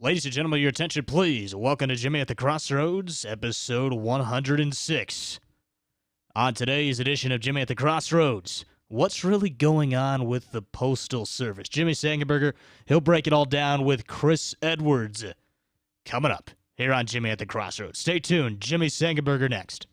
Ladies and gentlemen, your attention, please. Welcome to Jimmy at the Crossroads, episode 106. On today's edition of Jimmy at the Crossroads, what's really going on with the Postal Service? Jimmy Sengenberger, he'll break it all down with Chris Edwards. Coming up here on Jimmy at the Crossroads. Stay tuned. Jimmy Sengenberger next.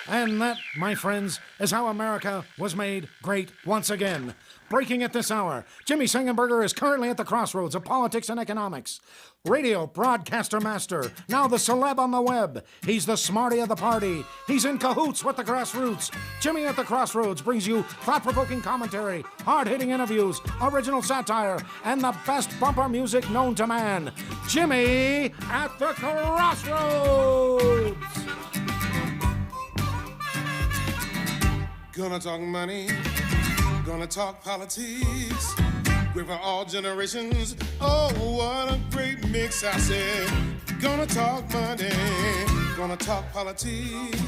And that, my friends, is how America was made great once again. Breaking at this hour, Jimmy Sengenberger is currently at the crossroads of politics and economics. Radio broadcaster master, now the celeb on the web. He's the smarty of the party. He's in cahoots with the grassroots. Jimmy at the Crossroads brings you thought-provoking commentary, hard-hitting interviews, original satire, and the best bumper music known to man. Jimmy at the Crossroads! Gonna talk money, gonna talk politics. Great for all generations. Oh, what a great mix, I said. Gonna talk money, gonna talk politics.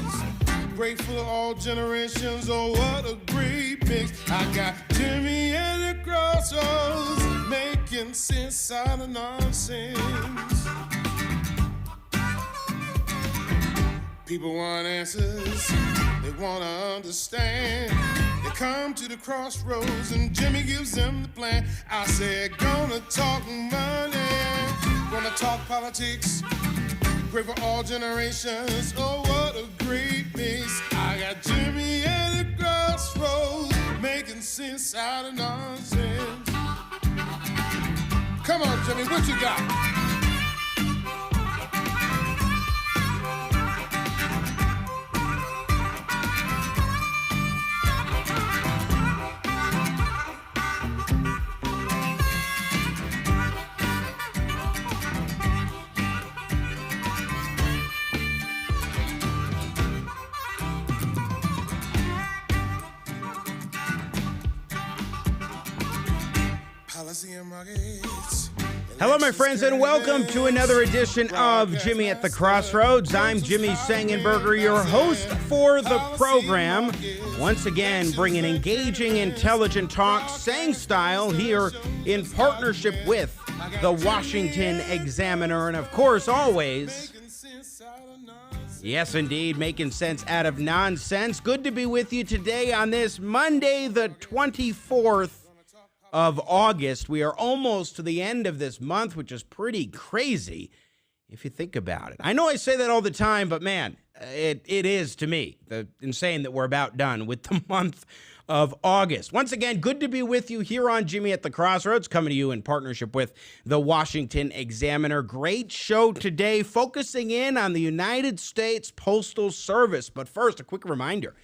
Great for all generations. Oh, what a great mix. I got Jimmy at the Crossroads, making sense out of nonsense. People want answers, they want to understand. They come to the crossroads and Jimmy gives them the plan. I said, gonna talk money, gonna talk politics. Great for all generations, oh what a great mix. I got Jimmy at the crossroads, making sense out of nonsense. Come on, Jimmy, what you got? Hello, my friends, and welcome to another edition of Jimmy at the Crossroads. I'm Jimmy Sengenberger, your host for the program. Once again, bringing engaging, intelligent talk, Sang style, here in partnership with the Washington Examiner. And of course, always, yes, indeed, making sense out of nonsense. Good to be with you today on this Monday, the 24th of August. We are almost to the end of this month, which is pretty crazy if you think about it. I know I say that all the time, but man, it is to me insane that we're about done with the month of August. Once again, good to be with you here on Jimmy at the Crossroads, coming to you in partnership with the Washington Examiner. Great show today, focusing in on the United States Postal Service. But first, a quick reminder.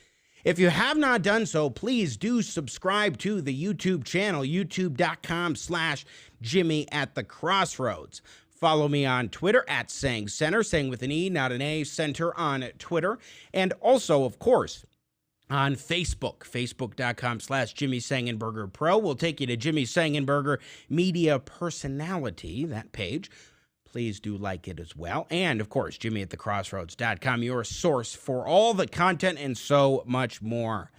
If you have not done so, please do subscribe to the YouTube channel, youtube.com/Jimmy at the Crossroads. Follow me on Twitter at Sang Center, Sang with an E, not an A, Center on Twitter. And also, of course, on Facebook, facebook.com/Jimmy Sengenberger Pro. We'll take you to Jimmy Sengenberger Media Personality, that page. Please do like it as well. And, of course, jimmyatthecrossroads.com, your source for all the content and so much more.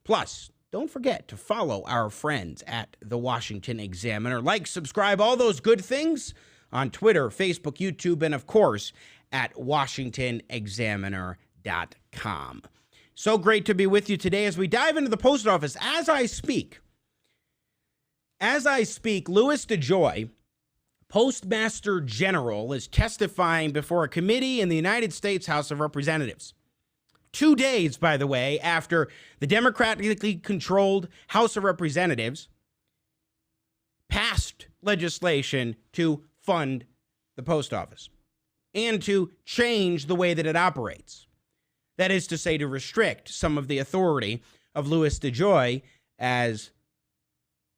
Plus, don't forget to follow our friends at the Washington Examiner. Like, subscribe, all those good things on Twitter, Facebook, YouTube, and, of course, at WashingtonExaminer.com. So great to be with you today as we dive into the post office. As I speak, Louis DeJoy, Postmaster General, is testifying before a committee in the United States House of Representatives. 2 days, by the way, after the democratically controlled House of Representatives passed legislation to fund the post office and to change the way that it operates. That is to say, to restrict some of the authority of Louis DeJoy as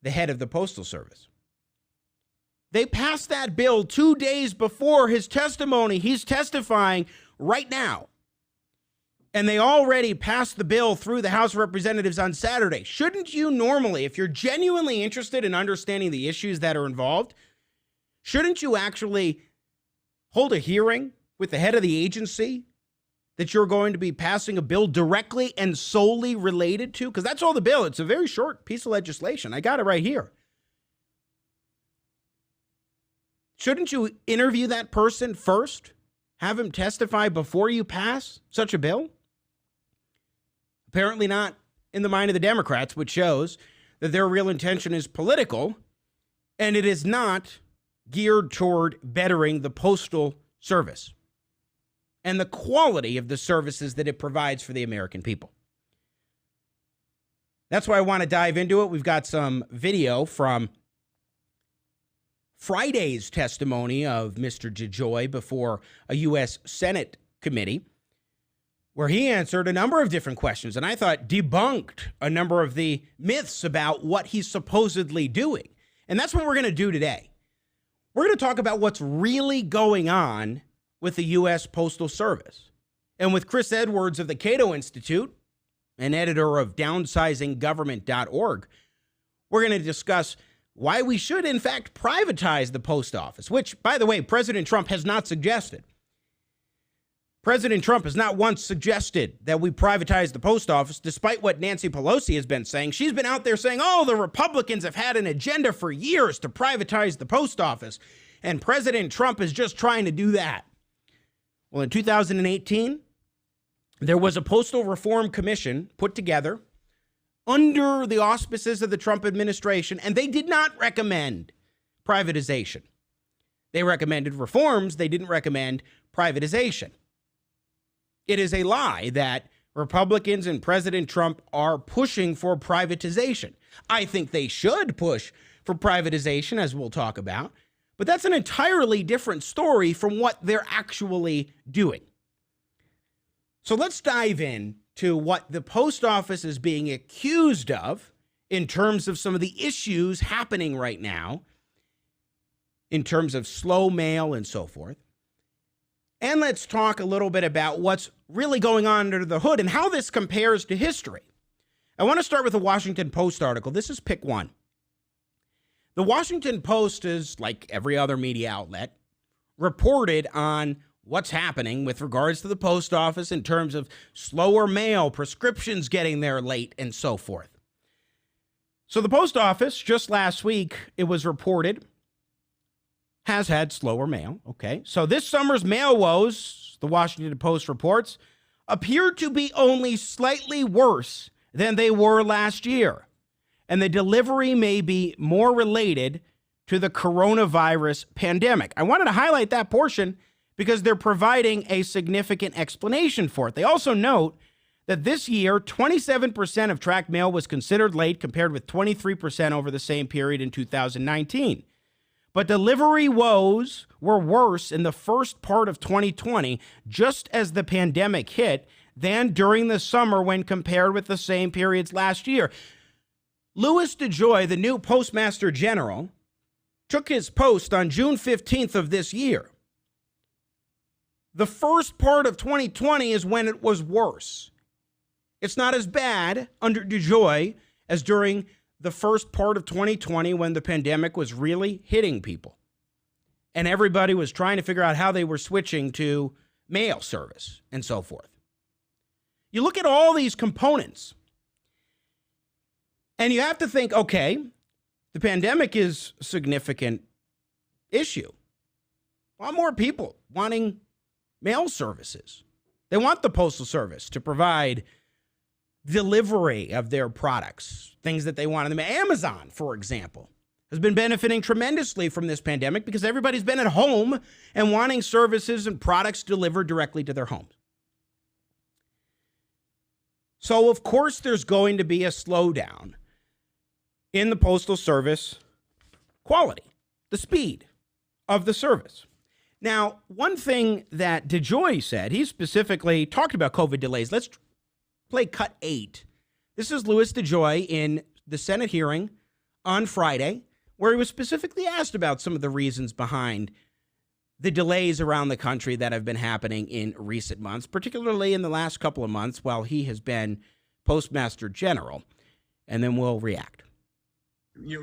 the head of the Postal Service. They passed that bill 2 days before his testimony. He's testifying right now. And they already passed the bill through the House of Representatives on Saturday. Shouldn't you normally, if you're genuinely interested in understanding the issues that are involved, shouldn't you actually hold a hearing with the head of the agency that you're going to be passing a bill directly and solely related to? Because that's all the bill. It's a very short piece of legislation. I got it right here. Shouldn't you interview that person first? Have him testify before you pass such a bill? Apparently not in the mind of the Democrats, which shows that their real intention is political, and it is not geared toward bettering the Postal Service. and the quality of the services that it provides for the American people. That's why I want to dive into it. We've got some video from Friday's testimony of Mr. DeJoy before a U.S. Senate committee, where he answered a number of different questions, and I thought debunked a number of the myths about what he's supposedly doing. And that's what we're going to do today. We're going to talk about what's really going on with the U.S. Postal Service. And with Chris Edwards of the Cato Institute, an editor of downsizinggovernment.org, we're going to discuss why we should, in fact, privatize the post office, which, by the way, President Trump has not suggested. President Trump has not once suggested that we privatize the post office, despite what Nancy Pelosi has been saying. She's been out there saying, oh, the Republicans have had an agenda for years to privatize the post office, and President Trump is just trying to do that. Well, in 2018, there was a Postal Reform Commission put together under the auspices of the Trump administration, and they did not recommend privatization. They recommended reforms. They didn't recommend privatization. It is a lie that Republicans and President Trump are pushing for privatization. I think they should push for privatization, as we'll talk about, but that's an entirely different story from what they're actually doing. So let's dive in to what the post office is being accused of in terms of some of the issues happening right now, in terms of slow mail and so forth. And let's talk a little bit about what's really going on under the hood and how this compares to history. I want to start with a Washington Post article. This is pick one. The Washington Post is, like every other media outlet, reported on what's happening with regards to the post office in terms of slower mail, prescriptions getting there late, and so forth. So the post office, just last week, it was reported, has had slower mail. Okay. So this summer's mail woes, the Washington Post reports, appear to be only slightly worse than they were last year. And the delivery may be more related to the coronavirus pandemic. I wanted to highlight that portion because they're providing a significant explanation for it. They also note that this year, 27% of tracked mail was considered late, compared with 23% over the same period in 2019. But delivery woes were worse in the first part of 2020, just as the pandemic hit, than during the summer when compared with the same periods last year. Louis DeJoy, the new Postmaster General, took his post on June 15th of this year. The first part of 2020 is when it was worse. It's not as bad under DeJoy as during the first part of 2020 when the pandemic was really hitting people. And everybody was trying to figure out how they were switching to mail service and so forth. You look at all these components and you have to think, okay, the pandemic is a significant issue. A lot more people wanting mail services. They want the Postal Service to provide delivery of their products, things that they want in them. Amazon, for example, has been benefiting tremendously from this pandemic because everybody's been at home and wanting services and products delivered directly to their homes. So, of course, there's going to be a slowdown in the Postal Service quality, the speed of the service. Now, one thing that DeJoy said, he specifically talked about COVID delays. Let's play cut 8. This is Louis DeJoy in the Senate hearing on Friday, where he was specifically asked about some of the reasons behind the delays around the country that have been happening in recent months, particularly in the last couple of months while he has been Postmaster General. And then we'll react.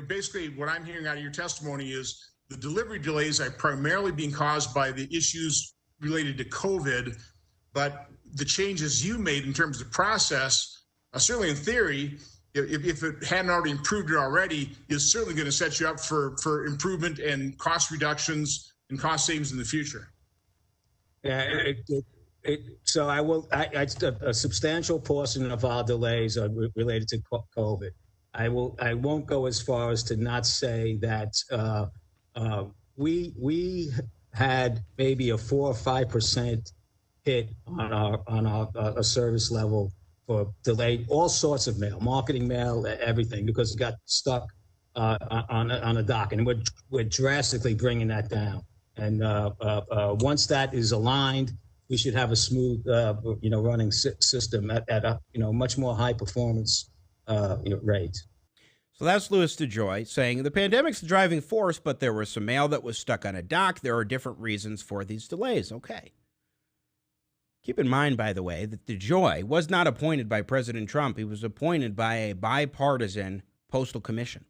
Basically what I'm hearing out of your testimony is the delivery delays are primarily being caused by the issues related to COVID, but the changes you made in terms of process, certainly in theory, if it hadn't already improved it already, is certainly going to set you up for improvement and cost reductions and cost savings in the future. Yeah, so I will. A substantial portion of our delays are related to COVID. I won't go as far as to not say that we had maybe a 4 or 5% hit on our service level for delayed all sorts of mail, marketing mail, everything, because it got stuck on a dock, and we're drastically bringing that down. And once that is aligned, we should have a smooth, running system at a much more high performance rate. So that's Louis DeJoy saying the pandemic's the driving force, but there was some mail that was stuck on a dock. There are different reasons for these delays. Okay. Keep in mind, by the way, that DeJoy was not appointed by President Trump. He was appointed by a bipartisan postal commission.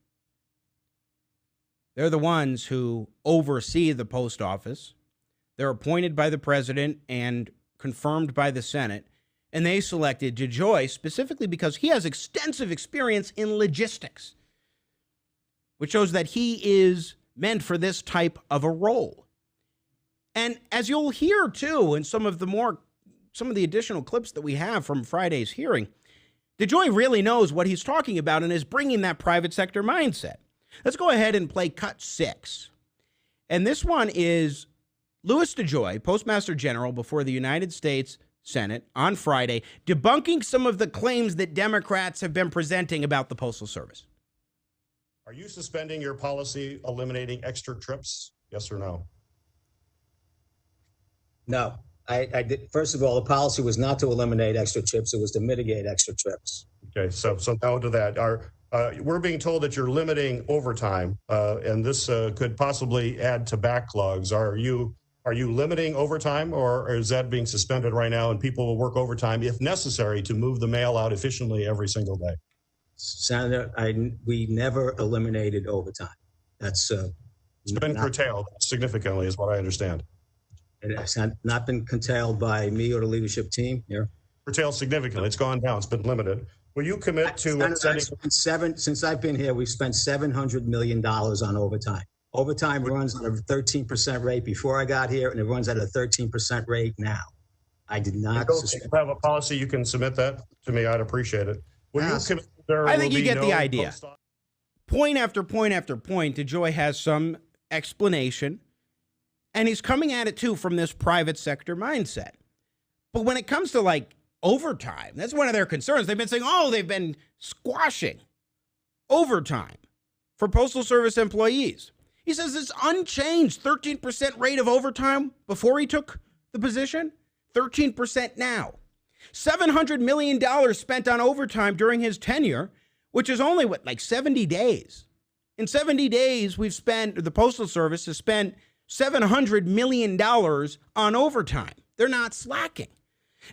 They're the ones who oversee the post office. They're appointed by the president and confirmed by the Senate. And they selected DeJoy specifically because he has extensive experience in logistics, which shows that he is meant for this type of a role. And as you'll hear, too, in some of the additional clips that we have from Friday's hearing, DeJoy really knows what he's talking about and is bringing that private sector mindset. Let's go ahead and play cut 6. And this one is Louis DeJoy, Postmaster General before the United States Senate on Friday, debunking some of the claims that Democrats have been presenting about the Postal Service. Are you suspending your policy eliminating extra trips? Yes or no? No, I did. First of all, the policy was not to eliminate extra trips; it was to mitigate extra trips. Okay, so no to that. We're being told that you're limiting overtime, and this could possibly add to backlogs. Are you limiting overtime, or is that being suspended right now, and people will work overtime if necessary to move the mail out efficiently every single day? Senator, we never eliminated overtime. That's it's been curtailed significantly, is what I understand. It has not been curtailed by me or the leadership team here. Curtailed significantly. It's gone down. It's been limited. Will you commit to since I've been here, we've spent $700 million on overtime. Overtime runs at a 13% rate before I got here, and it runs at a 13% rate now. I did not. You have a policy, you can submit that to me. I'd appreciate it. I think you get the idea. Point after point after point, DeJoy has some explanation, and he's coming at it, too, from this private sector mindset. But when it comes to, overtime, that's one of their concerns. They've been saying, they've been squashing overtime for Postal Service employees. He says it's unchanged, 13% rate of overtime before he took the position, 13% now. $700 million spent on overtime during his tenure, which is only, 70 days. In 70 days, the Postal Service has spent $700 million on overtime. They're not slacking.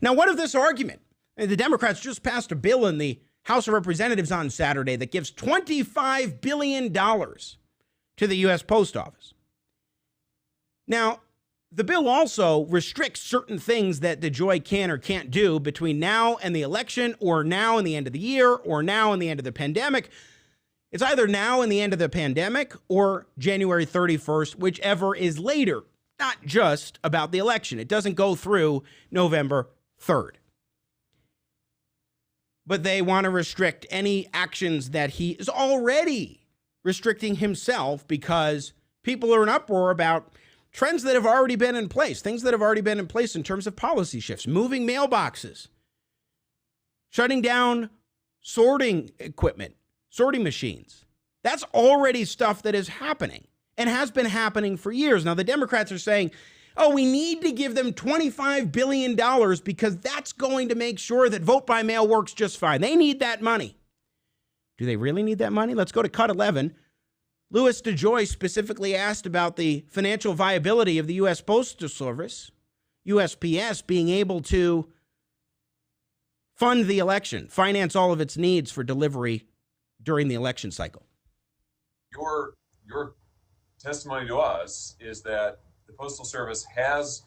Now, what of this argument? The Democrats just passed a bill in the House of Representatives on Saturday that gives $25 billion to the U.S. Post Office. Now, the bill also restricts certain things that DeJoy can or can't do between now and the election, or now and the end of the year, or now and the end of the pandemic. It's either now and the end of the pandemic or January 31st, whichever is later, not just about the election. It doesn't go through November 3rd. But they want to restrict any actions that he is already restricting himself, because people are in uproar about trends that have already been in place, things that have already been in place in terms of policy shifts, moving mailboxes, shutting down sorting equipment, sorting machines. That's already stuff that is happening and has been happening for years. Now, the Democrats are saying, we need to give them $25 billion because that's going to make sure that vote by mail works just fine. They need that money. Do they really need that money? Let's go to cut 11. Louis DeJoy specifically asked about the financial viability of the U.S. Postal Service, USPS, being able to fund the election, finance all of its needs for delivery during the election cycle. Your testimony to us is that the Postal Service has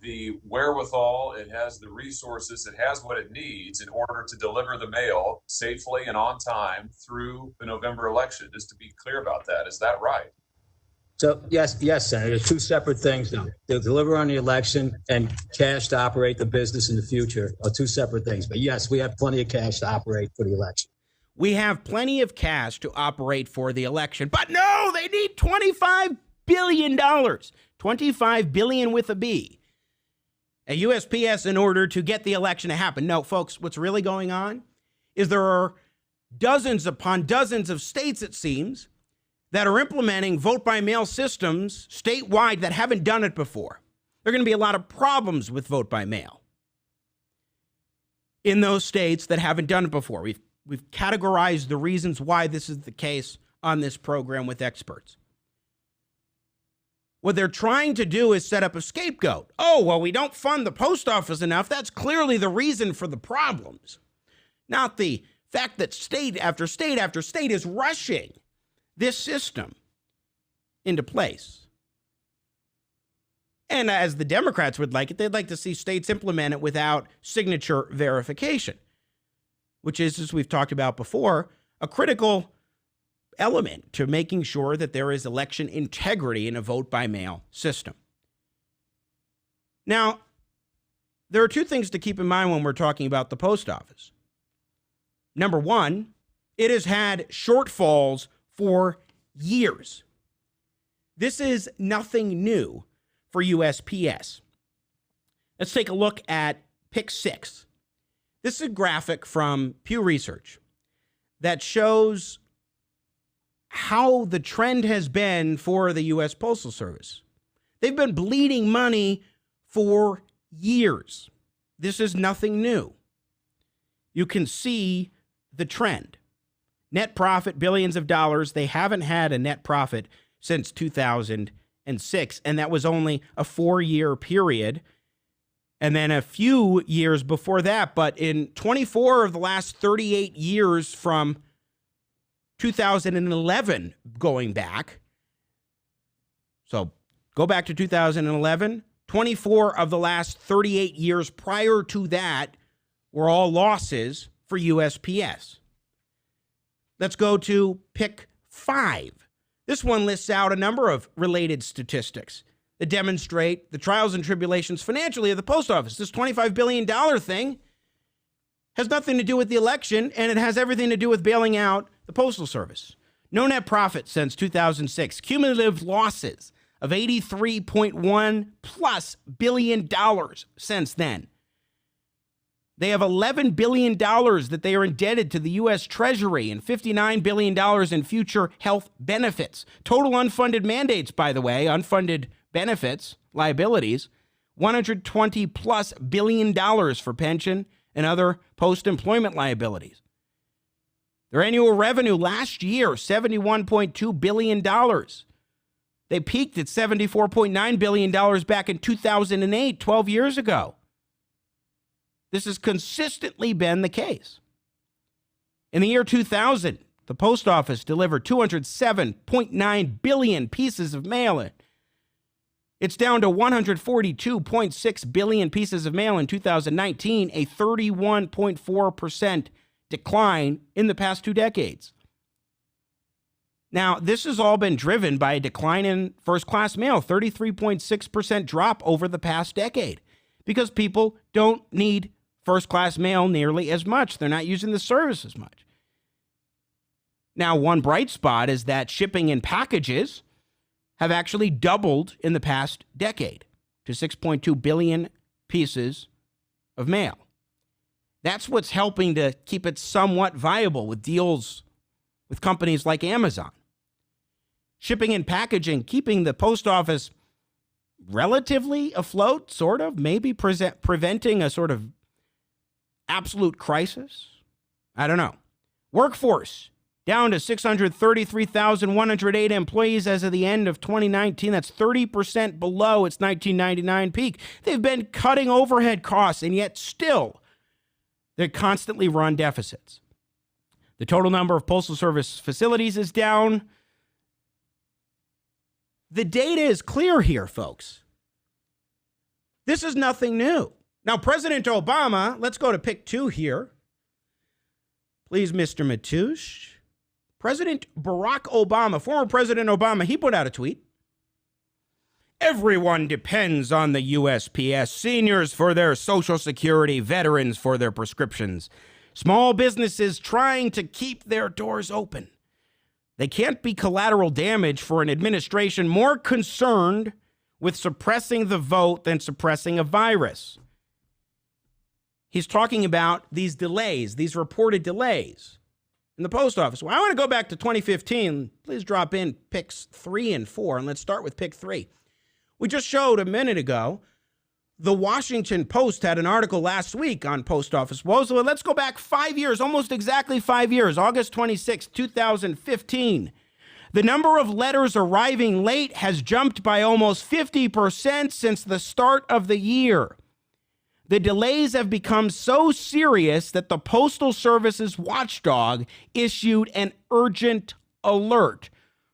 the wherewithal, it has the resources, it has what it needs in order to deliver the mail safely and on time through the November election. Just to be clear about that, is that right? So yes, Senator. There's two separate things now. To deliver on the election and cash to operate the business in the future are two separate things. But yes, we have plenty of cash to operate for the election. We have plenty of cash to operate for the election. But no, they need $25 billion. $25 billion with a B. at USPS in order to get the election to happen. No, folks, what's really going on is there are dozens upon dozens of states, it seems, that are implementing vote-by-mail systems statewide that haven't done it before. There are going to be a lot of problems with vote-by-mail in those states that haven't done it before. We've categorized the reasons why this is the case on this program with experts. What they're trying to do is set up a scapegoat. Oh, well, we don't fund the post office enough. That's clearly the reason for the problems. Not the fact that state after state after state is rushing this system into place. And as the Democrats would like it, they'd like to see states implement it without signature verification, which is, as we've talked about before, a critical element to making sure that there is election integrity in a vote-by-mail system. Now, there are two things to keep in mind when we're talking about the post office. Number one, it has had shortfalls for years. This is nothing new for USPS. Let's take a look at Pick 6. This is a graphic from Pew Research that shows how the trend has been for the U.S. Postal Service. They've been bleeding money for years. This is nothing new. You can see the trend. Net profit, billions of dollars. They haven't had a net profit since 2006, and that was only a 4-year period, and then a few years before that. But in 24 of the last 38 years from 2011 going back, so go back to 2011, 24 of the last 38 years prior to that were all losses for USPS. Let's go to Pick 5. This one lists out a number of related statistics that demonstrate the trials and tribulations financially of the post office. This $25 billion thing has nothing to do with the election, and it has everything to do with bailing out the Postal Service. No net profit since 2006. Cumulative losses of $83.1 plus billion since then. They have $11 billion that they are indebted to the U.S. Treasury and $59 billion in future health benefits. Total unfunded mandates, by the way, unfunded benefits, liabilities, $120 plus billion for pension and other post-employment liabilities. Their annual revenue last year, $71.2 billion. They peaked at $74.9 billion back in 2008, 12 years ago. This has consistently been the case. In the year 2000, the post office delivered 207.9 billion pieces of mail. It's down to 142.6 billion pieces of mail in 2019, a 31.4% decline in the past 2 decades. Now, this has all been driven by a decline in first-class mail, 33.6% drop over the past decade, because people don't need first-class mail nearly as much. They're not using the service as much. Now, one bright spot is that shipping and packages have actually doubled in the past decade to 6.2 billion pieces of mail. That's what's helping to keep it somewhat viable with deals with companies like Amazon. Shipping and packaging, keeping the post office relatively afloat, sort of, maybe preventing a sort of absolute crisis. I don't know. Workforce down to 633,108 employees as of the end of 2019. That's 30% below its 1999 peak. They've been cutting overhead costs, and yet still they constantly run deficits. The total number of Postal Service facilities is down. The data is clear here, folks. This is nothing new. Now, President Obama, let's go to Pick 2 here. Please, Mr. Matoush. President Barack Obama, former President Obama, he put out a tweet. Everyone depends on the USPS, seniors for their Social Security, veterans for their prescriptions, small businesses trying to keep their doors open. They can't be collateral damage for an administration more concerned with suppressing the vote than suppressing a virus. He's talking about these delays, these reported delays in the post office. Well, I want to go back to 2015. Please drop in picks 3 and 4, and let's start with pick 3. We just showed a minute ago, the Washington Post had an article last week on post office woes. So let's go back 5 years, almost exactly 5 years, August 26, 2015. The number of letters arriving late has jumped by almost 50% since the start of the year. The delays have become so serious that the Postal Service's watchdog issued an urgent alert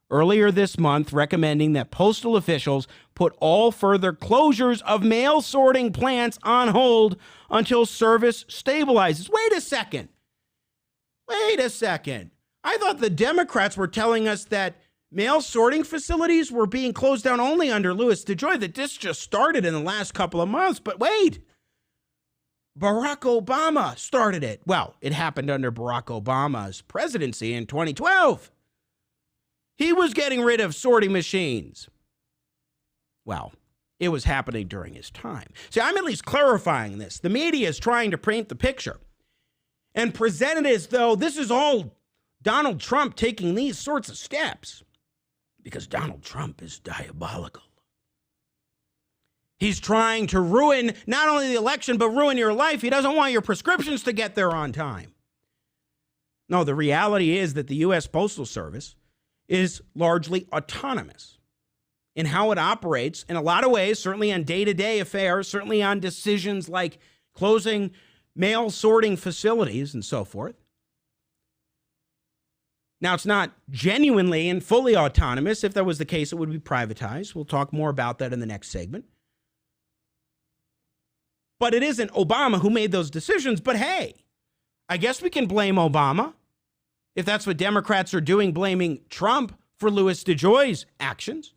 earlier this month recommending that postal officials put all further closures of mail sorting plants on hold until service stabilizes. Wait a second. I thought the Democrats were telling us that mail sorting facilities were being closed down only under Louis DeJoy, that this just started in the last couple of months. But wait, Barack Obama started it. Well, it happened under Barack Obama's presidency in 2012. He was getting rid of sorting machines. Well, it was happening during his time. See, I'm at least clarifying this. The media is trying to paint the picture and present it as though this is all Donald Trump taking these sorts of steps because Donald Trump is diabolical. He's trying to ruin not only the election, but ruin your life. He doesn't want your prescriptions to get there on time. No, the reality is that the U.S. Postal Service is largely autonomous in how it operates in a lot of ways, certainly on day-to-day affairs, certainly on decisions like closing mail sorting facilities and so forth. Now, it's not genuinely and fully autonomous. If that was the case, it would be privatized. We'll talk more about that in the next segment. But it isn't Obama who made those decisions. But hey, I guess we can blame Obama if that's what Democrats are doing, blaming Trump for Louis DeJoy's actions.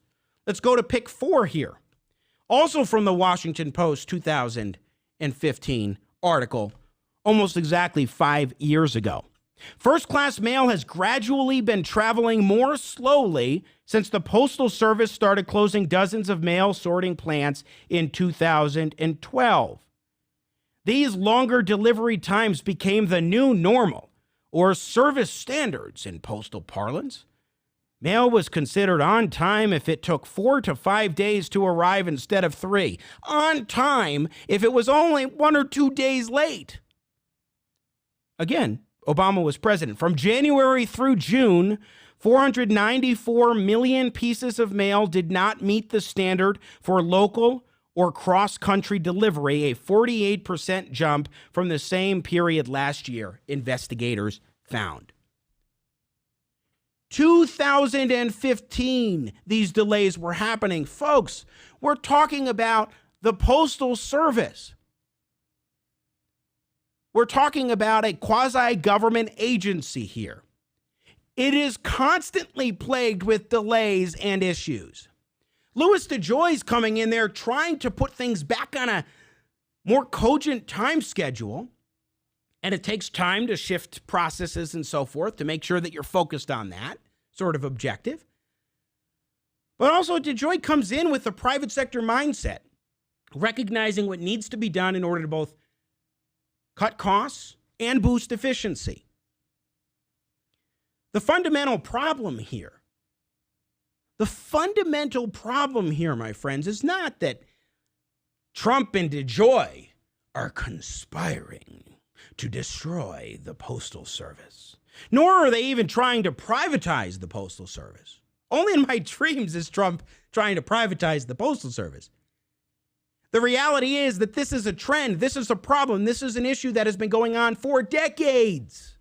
Let's go to pick 4 here. Also from the Washington Post 2015 article, almost exactly 5 years ago. First-class mail has gradually been traveling more slowly since the Postal Service started closing dozens of mail sorting plants in 2012. These longer delivery times became the new normal, or service standards in postal parlance. Mail was considered on time if it took 4 to 5 days to arrive instead of 3. On time if it was only 1 or 2 days late. Again, Obama was president. From January through June, 494 million pieces of mail did not meet the standard for local or cross-country delivery, a 48% jump from the same period last year, investigators found. 2015, these delays were happening. Folks, we're talking about the Postal Service. We're talking about a quasi-government agency here. It is constantly plagued with delays and issues. Louis DeJoy's coming in there trying to put things back on a more cogent time schedule. And it takes time to shift processes and so forth to make sure that you're focused on that sort of objective. But also DeJoy comes in with a private sector mindset, recognizing what needs to be done in order to both cut costs and boost efficiency. The fundamental problem here, my friends, is not that Trump and DeJoy are conspiring to destroy the Postal Service, nor are they even trying to privatize the Postal Service. Only in my dreams is Trump trying to privatize the Postal Service. The reality is that this is a trend. This is a problem. This is an issue that has been going on for decades.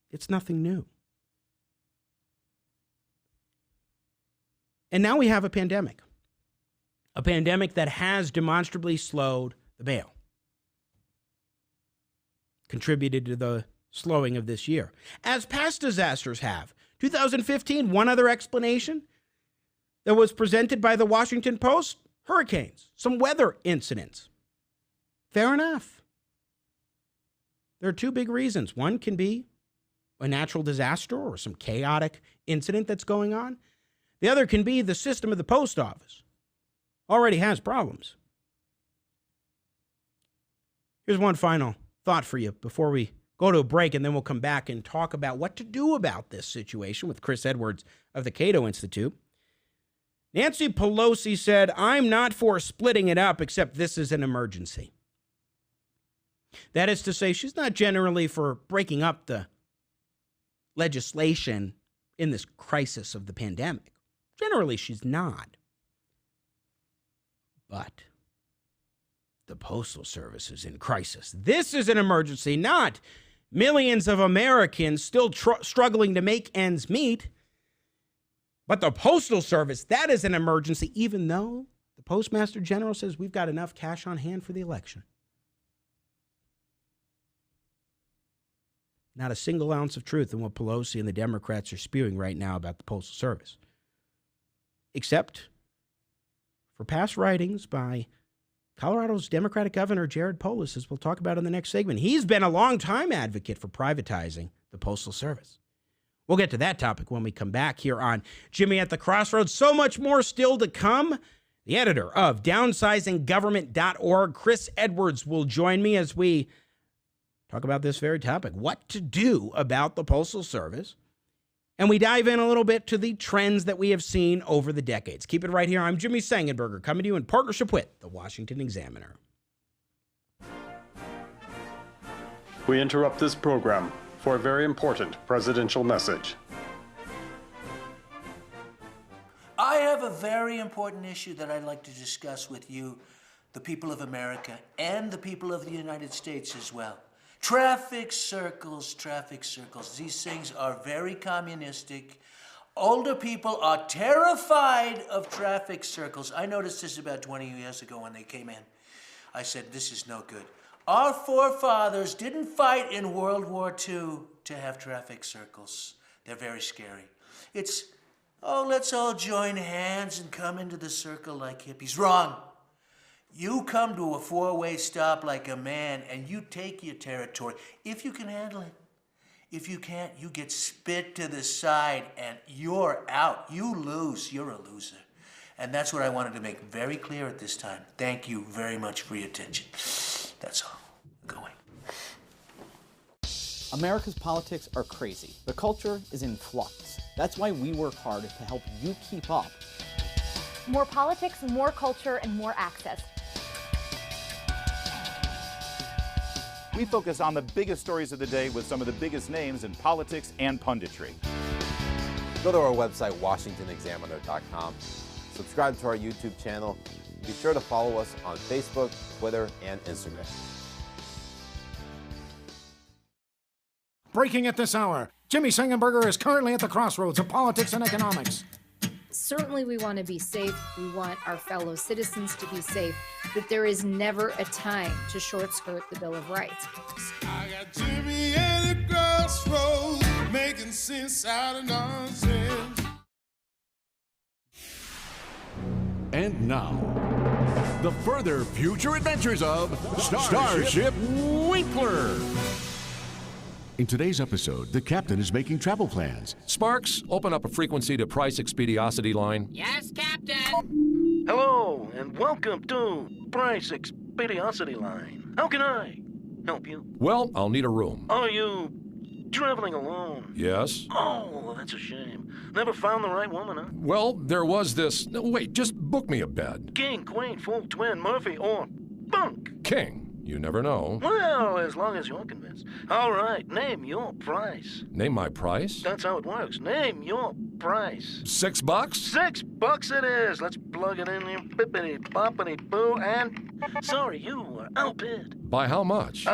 It's nothing new. And now we have a pandemic that has demonstrably slowed the mail, contributed to the slowing of this year, as past disasters have. 2015, one other explanation that was presented by the Washington Post, hurricanes, some weather incidents. Fair enough. There are two big reasons. One can be a natural disaster or some chaotic incident that's going on. The other can be the system of the post office. Already has problems. Here's one final thought for you before we go to a break, and then we'll come back and talk about what to do about this situation with Chris Edwards of the Cato Institute. Nancy Pelosi said, "I'm not for splitting it up, except this is an emergency." That is to say, she's not generally for breaking up the legislation in this crisis of the pandemic. Generally, she's not. But the Postal Service is in crisis. This is an emergency, not millions of Americans still struggling to make ends meet. But the Postal Service, that is an emergency, even though the Postmaster General says we've got enough cash on hand for the election. Not a single ounce of truth in what Pelosi and the Democrats are spewing right now about the Postal Service. Except for past writings by Colorado's Democratic Governor Jared Polis, as we'll talk about in the next segment. He's been a long-time advocate for privatizing the Postal Service. We'll get to that topic when we come back here on Jimmy at the Crossroads. So much more still to come. The editor of downsizinggovernment.org, Chris Edwards, will join me as we talk about this very topic, what to do about the Postal Service. And we dive in a little bit to the trends that we have seen over the decades. Keep it right here. I'm Jimmy Sengenberger, coming to you in partnership with the Washington Examiner. We interrupt this program for a very important presidential message. I have a very important issue that I'd like to discuss with you, the people of America, and the people of the United States as well. Traffic circles, traffic circles. These things are very communistic. Older people are terrified of traffic circles. I noticed this about 20 years ago when they came in. I said, this is no good. Our forefathers didn't fight in World War II to have traffic circles. They're very scary. It's, oh, let's all join hands and come into the circle like hippies. Wrong. You come to a four-way stop like a man and you take your territory, if you can handle it. If you can't, you get spit to the side and you're out. You lose. You're a loser. And that's what I wanted to make very clear at this time. Thank you very much for your attention. That's all. Going. America's politics are crazy. The culture is in flux. That's why we work hard to help you keep up. More politics, more culture, and more access. We focus on the biggest stories of the day with some of the biggest names in politics and punditry. Go to our website, WashingtonExaminer.com. Subscribe to our YouTube channel. Be sure to follow us on Facebook, Twitter, and Instagram. Breaking at this hour, Jimmy Sengenberger is currently at the crossroads of politics and economics. Certainly we want to be safe. We want our fellow citizens to be safe. But there is never a time to short-skirt the Bill of Rights. I got Jimmy at the crossroads, making sense out of nonsense. And now, the further future adventures of Starship Winkler. In today's episode, the captain is making travel plans. Sparks, open up a frequency to price expediosity line. Yes, Captain. Hello, and welcome to Price Expediosity Line. How can I help you? Well, I'll need a room. Are you traveling alone? Yes. Oh, that's a shame. Never found the right woman, huh? Well, there was this... No, wait, just book me a bed. King, queen, full, twin, Murphy, or bunk. King. You never know. Well, as long as you're convinced. All right, name your price. Name my price? That's how it works. Name your price. $6? $6 it is. Let's plug it in here. Bippity boppity boo. And sorry, you are outbid. By how much?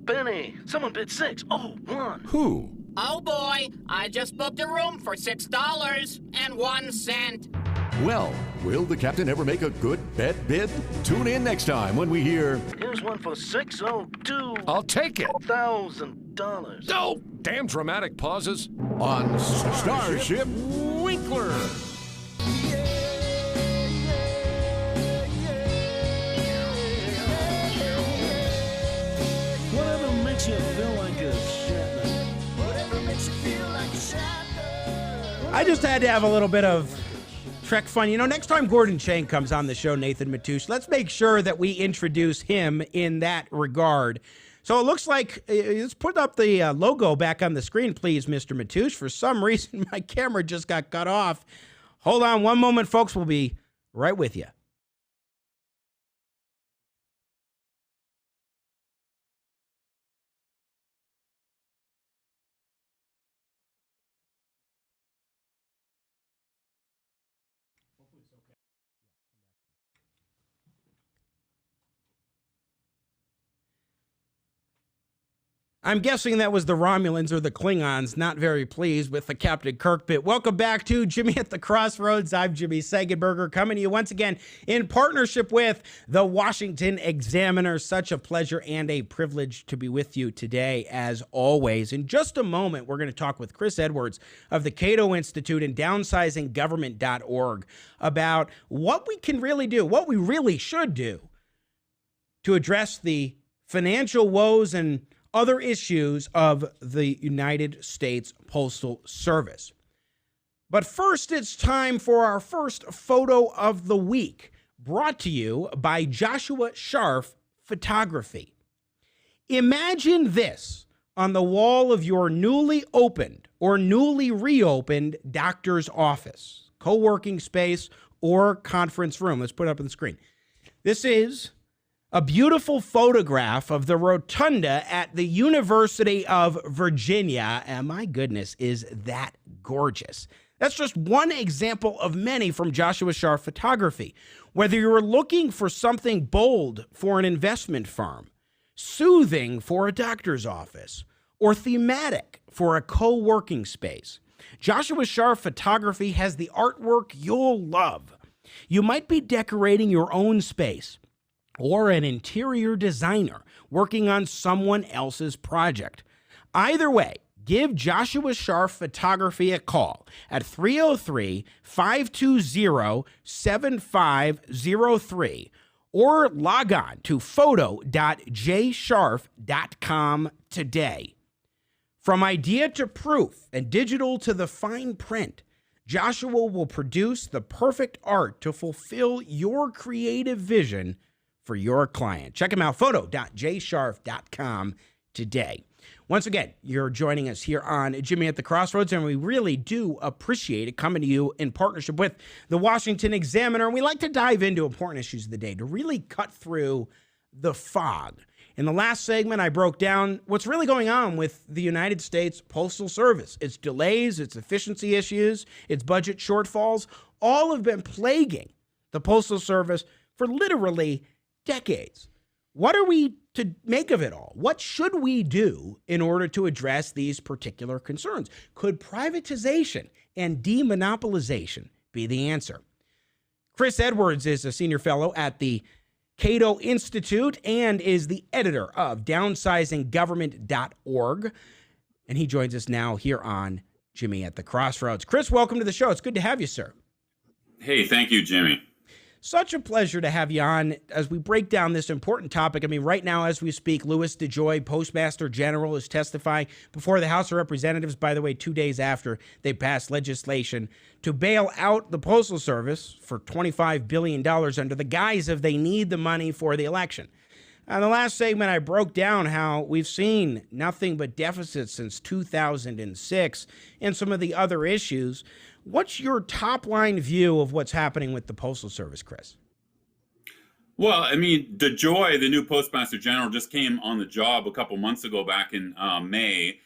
Penny. Someone bid 6. Oh, 1. Who? Oh boy, I just booked a room for $6.01. Well, will the captain ever make a good bed bid? Tune in next time when we hear... Here's one for $602. I'll take it. $1,000. No! Damn dramatic pauses. On Starship Winkler. Whatever makes you feel like a Shatner. Whatever makes you feel like a Shatner. I just had to have a little bit of Trek fun. You know, next time Gordon Chang comes on the show, Nathan Matoush, let's make sure that we introduce him in that regard. So it looks like, let's put up the logo back on the screen, please, Mr. Matoush. For some reason, my camera just got cut off. Hold on one moment, folks. We'll be right with you. I'm guessing that was the Romulans or the Klingons not very pleased with the Captain Kirk bit. Welcome back to Jimmy at the Crossroads. I'm Jimmy Sengenberger, coming to you once again in partnership with the Washington Examiner. Such a pleasure and a privilege to be with you today, as always. In just a moment, we're going to talk with Chris Edwards of the Cato Institute and downsizinggovernment.org about what we can really do, what we really should do to address the financial woes and other issues of the United States Postal Service. But first, it's time for our first photo of the week, brought to you by Joshua Scharf Photography. Imagine this on the wall of your newly opened or newly reopened doctor's office, co-working space, or conference room. Let's put it up on the screen. This is a beautiful photograph of the rotunda at the University of Virginia, and my goodness, is that gorgeous. That's just one example of many from Joshua Scharf Photography. Whether you're looking for something bold for an investment firm, soothing for a doctor's office, or thematic for a co-working space, Joshua Scharf Photography has the artwork you'll love. You might be decorating your own space, or an interior designer working on someone else's project. Either way, give Joshua Scharf Photography a call at 303-520-7503 or log on to photo.jscharf.com today. From idea to proof and digital to the fine print, Joshua will produce the perfect art to fulfill your creative vision for your client. Check him out, photo.jscharf.com today. Once again, you're joining us here on Jimmy at the Crossroads, and we really do appreciate it coming to you in partnership with the Washington Examiner. And we like to dive into important issues of the day to really cut through the fog. In the last segment, I broke down what's really going on with the United States Postal Service. Its delays, its efficiency issues, its budget shortfalls, all have been plaguing the Postal Service for literally decades. What are we to make of it all? What should we do in order to address these particular concerns? Could privatization and demonopolization be the answer? Chris Edwards is a senior fellow at the Cato Institute and is the editor of downsizinggovernment.org. And he joins us now here on Jimmy at the Crossroads. Chris, welcome to the show. It's good to have you, sir. Hey, thank you, Jimmy. Such a pleasure to have you on as we break down this important topic. I mean, right now, as we speak, Louis DeJoy, Postmaster General, is testifying before the House of Representatives, by the way, 2 days after they passed legislation to bail out the Postal Service for $25 billion under the guise of they need the money for the election. In the last segment, I broke down how we've seen nothing but deficits since 2006 and some of the other issues. What's your top-line view of what's happening with the Postal Service, Chris? Well, I mean, DeJoy, the new Postmaster General, just came on the job a couple months ago back in May.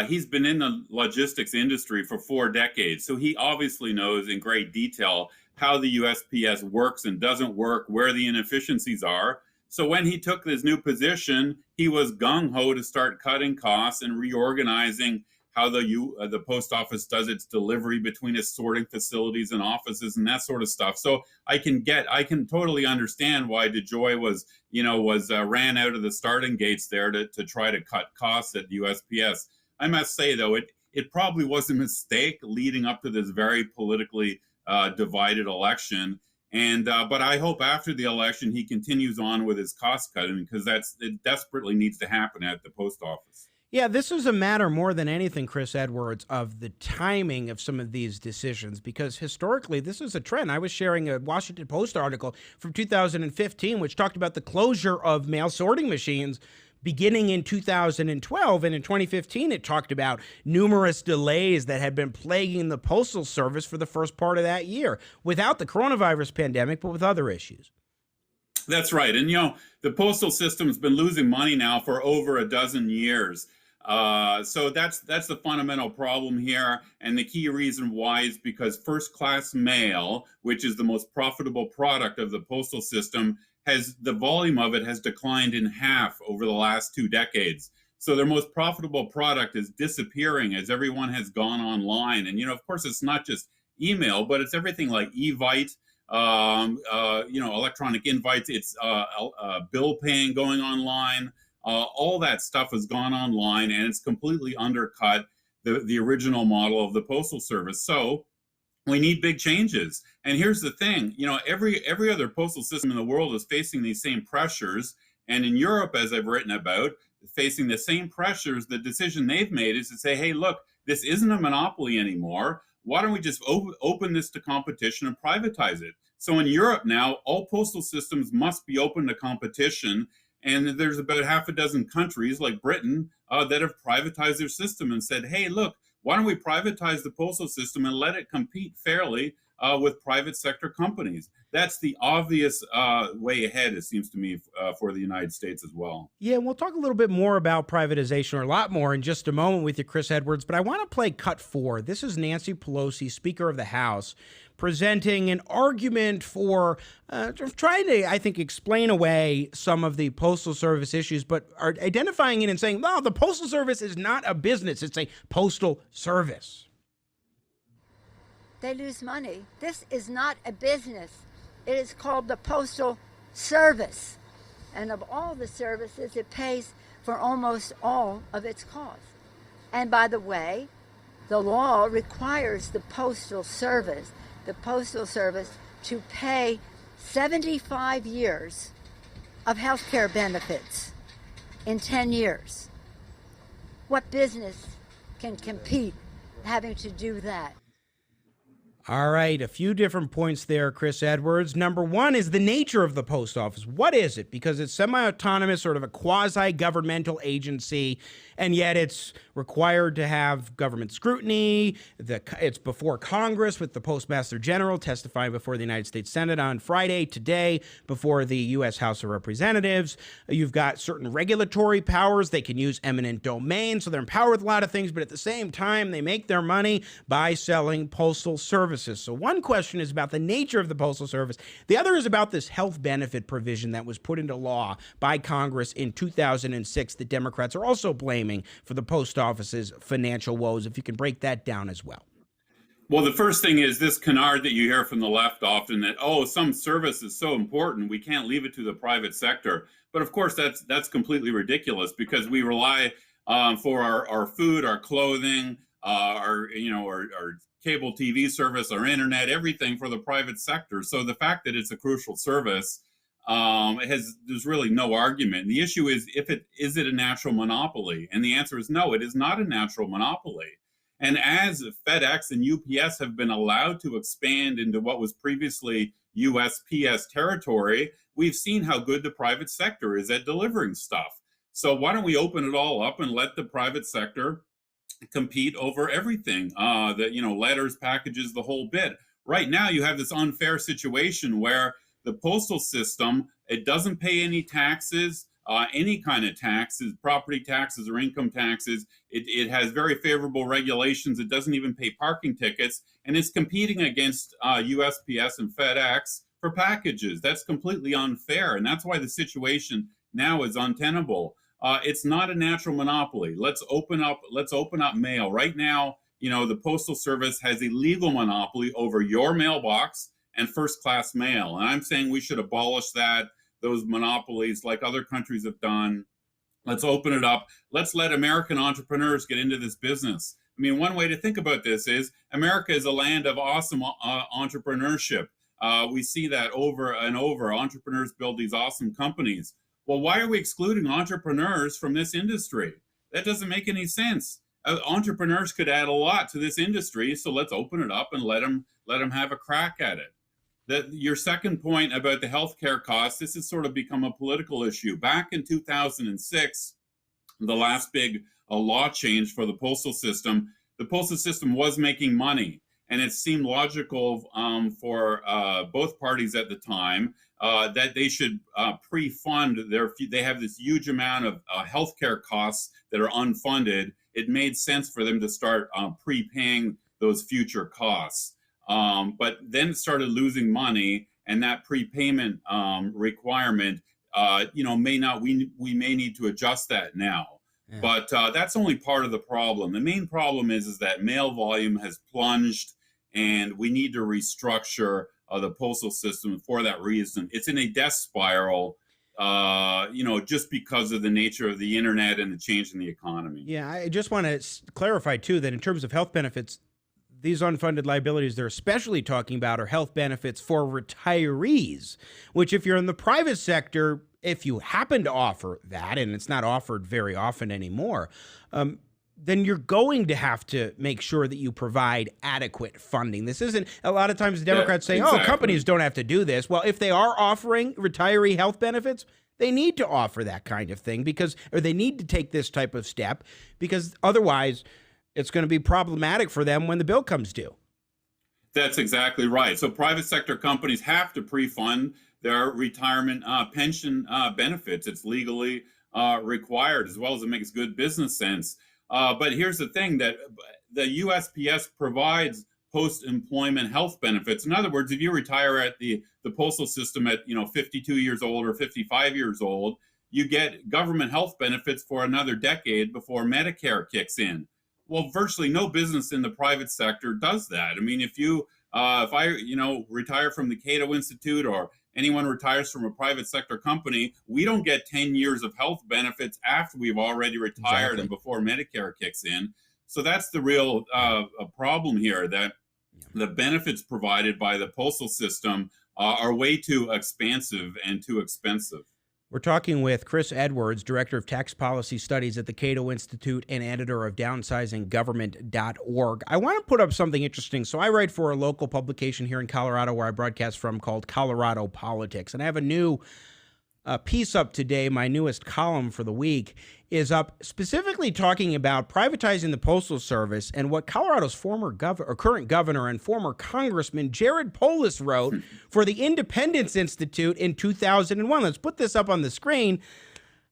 He's been in the logistics industry for 4 decades, so he obviously knows in great detail how the USPS works and doesn't work, where the inefficiencies are. So when he took this new position, he was gung-ho to start cutting costs and reorganizing how the post office does its delivery between its sorting facilities and offices and that sort of stuff. So I can totally understand why DeJoy was ran out of the starting gates there to try to cut costs at USPS. I must say, though, it probably was a mistake leading up to this very politically divided election. And but I hope after the election he continues on with his cost cutting, because it desperately needs to happen at the post office. Yeah, this is a matter more than anything, Chris Edwards, of the timing of some of these decisions, because historically this is a trend. I was sharing a Washington Post article from 2015, which talked about the closure of mail sorting machines beginning in 2012. And in 2015, it talked about numerous delays that had been plaguing the Postal Service for the first part of that year, without the coronavirus pandemic, but with other issues. That's right. And, the postal system's been losing money now for over a dozen years. So that's the fundamental problem here. And the key reason why is because first-class mail, which is the most profitable product of the postal system, the volume of it has declined in half over the last 2 decades. So their most profitable product is disappearing as everyone has gone online. And, of course, it's not just email, but it's everything like Evite, electronic invites, it's bill paying going online. All that stuff has gone online, and it's completely undercut the original model of the Postal Service. So we need big changes. And here's the thing, every other postal system in the world is facing these same pressures. And in Europe, as I've written about, facing the same pressures, the decision they've made is to say, hey, look, this isn't a monopoly anymore. Why don't we just open this to competition and privatize it? So in Europe now, all postal systems must be open to competition. And there's about half a dozen countries like Britain that have privatized their system and said, hey, look, why don't we privatize the postal system and let it compete fairly with private sector companies? That's the obvious way ahead, it seems to me, for the United States as well. Yeah, we'll talk a little bit more about privatization, or a lot more, in just a moment with you, Chris Edwards. But I want to play cut 4. This is Nancy Pelosi, Speaker of the House, presenting an argument for trying to, I think, explain away some of the Postal Service issues, but are identifying it and saying, no, the Postal Service is not a business. It's a postal service. They lose money. This is not a business. It is called the Postal Service. And of all the services, it pays for almost all of its costs. And by the way, the law requires the Postal Service to pay 75 years of health care benefits in 10 years. What business can compete having to do that? All right, a few different points there, Chris Edwards. Number one is the nature of the post office. What is it? Because it's semi-autonomous, sort of a quasi-governmental agency, and yet it's required to have government scrutiny. It's before Congress, with the Postmaster General testifying before the United States Senate on Friday, today before the U.S. House of Representatives. You've got certain regulatory powers. They can use eminent domain, so they're empowered with a lot of things, but at the same time, they make their money by selling postal services. So one question is about the nature of the Postal Service. The other is about this health benefit provision that was put into law by Congress in 2006 that Democrats are also blaming for the post office's financial woes. If you can break that down as well. Well, the first thing is this canard that you hear from the left often, that, some service is so important, we can't leave it to the private sector. But of course, that's completely ridiculous, because we rely for our food, our clothing, our cable TV service, our internet, everything for the private sector. So the fact that it's a crucial service, there's really no argument. The issue is, is it a natural monopoly? And the answer is no, it is not a natural monopoly. And as FedEx and UPS have been allowed to expand into what was previously USPS territory, we've seen how good the private sector is at delivering stuff. So why don't we open it all up and let the private sector compete over everything, letters, packages, the whole bit. Right now, you have this unfair situation where the postal system, it doesn't pay any taxes, any kind of taxes, property taxes or income taxes. It has very favorable regulations. It doesn't even pay parking tickets, and it's competing against USPS and FedEx for packages. That's completely unfair, and that's why the situation now is untenable. It's not a natural monopoly. Let's open up mail. Right now, the Postal Service has a legal monopoly over your mailbox and first-class mail. And I'm saying we should abolish those monopolies like other countries have done. Let's open it up. Let's let American entrepreneurs get into this business. I mean, one way to think about this is America is a land of awesome entrepreneurship. We see that over and over. Entrepreneurs build these awesome companies. Well, why are we excluding entrepreneurs from this industry? That doesn't make any sense. Entrepreneurs could add a lot to this industry, so let's open it up and let them have a crack at it. Your second point about the healthcare costs, this has sort of become a political issue. Back in 2006, the last big law change for the postal system was making money, and it seemed logical for both parties at the time that they should pre-fund they have this huge amount of healthcare costs that are unfunded. It made sense for them to start prepaying those future costs. But then it started losing money, and that prepayment requirement, we may need to adjust that now. Yeah. But that's only part of the problem. The main problem is that mail volume has plunged, and we need to restructure the postal system for that reason. It's in a death spiral, just because of the nature of the internet and the change in the economy. Yeah, I just want to clarify, too, that in terms of health benefits, these unfunded liabilities they're especially talking about are health benefits for retirees, which if you're in the private sector, if you happen to offer that, and it's not offered very often anymore, then you're going to have to make sure that you provide adequate funding. This isn't, a lot of times the Democrats say, exactly. Oh, companies don't have to do this. Well, if they are offering retiree health benefits, they need to offer that kind of thing or they need to take this type of step, because otherwise it's going to be problematic for them when the bill comes due. That's exactly right. So private sector companies have to pre-fund their retirement pension benefits. It's legally required, as well as it makes good business sense. But here's the thing, that the USPS provides post-employment health benefits. In other words, if you retire at the postal system at 52 years old or 55 years old, you get government health benefits for another decade before Medicare kicks in. Well, virtually no business in the private sector does that. I mean, if I retire from the Cato Institute, or anyone retires from a private sector company, we don't get 10 years of health benefits after we've already retired and before Medicare kicks in. So that's the real problem here, that the benefits provided by the postal system are way too expansive and too expensive. We're talking with Chris Edwards, Director of Tax Policy Studies at the Cato Institute and editor of downsizinggovernment.org. I want to put up something interesting. So I write for a local publication here in Colorado where I broadcast from, called Colorado Politics. And I have a new piece up today. My newest column for the week is up specifically talking about privatizing the Postal Service and what Colorado's current governor and former Congressman Jared Polis wrote for the Independence Institute in 2001. Let's put this up on the screen.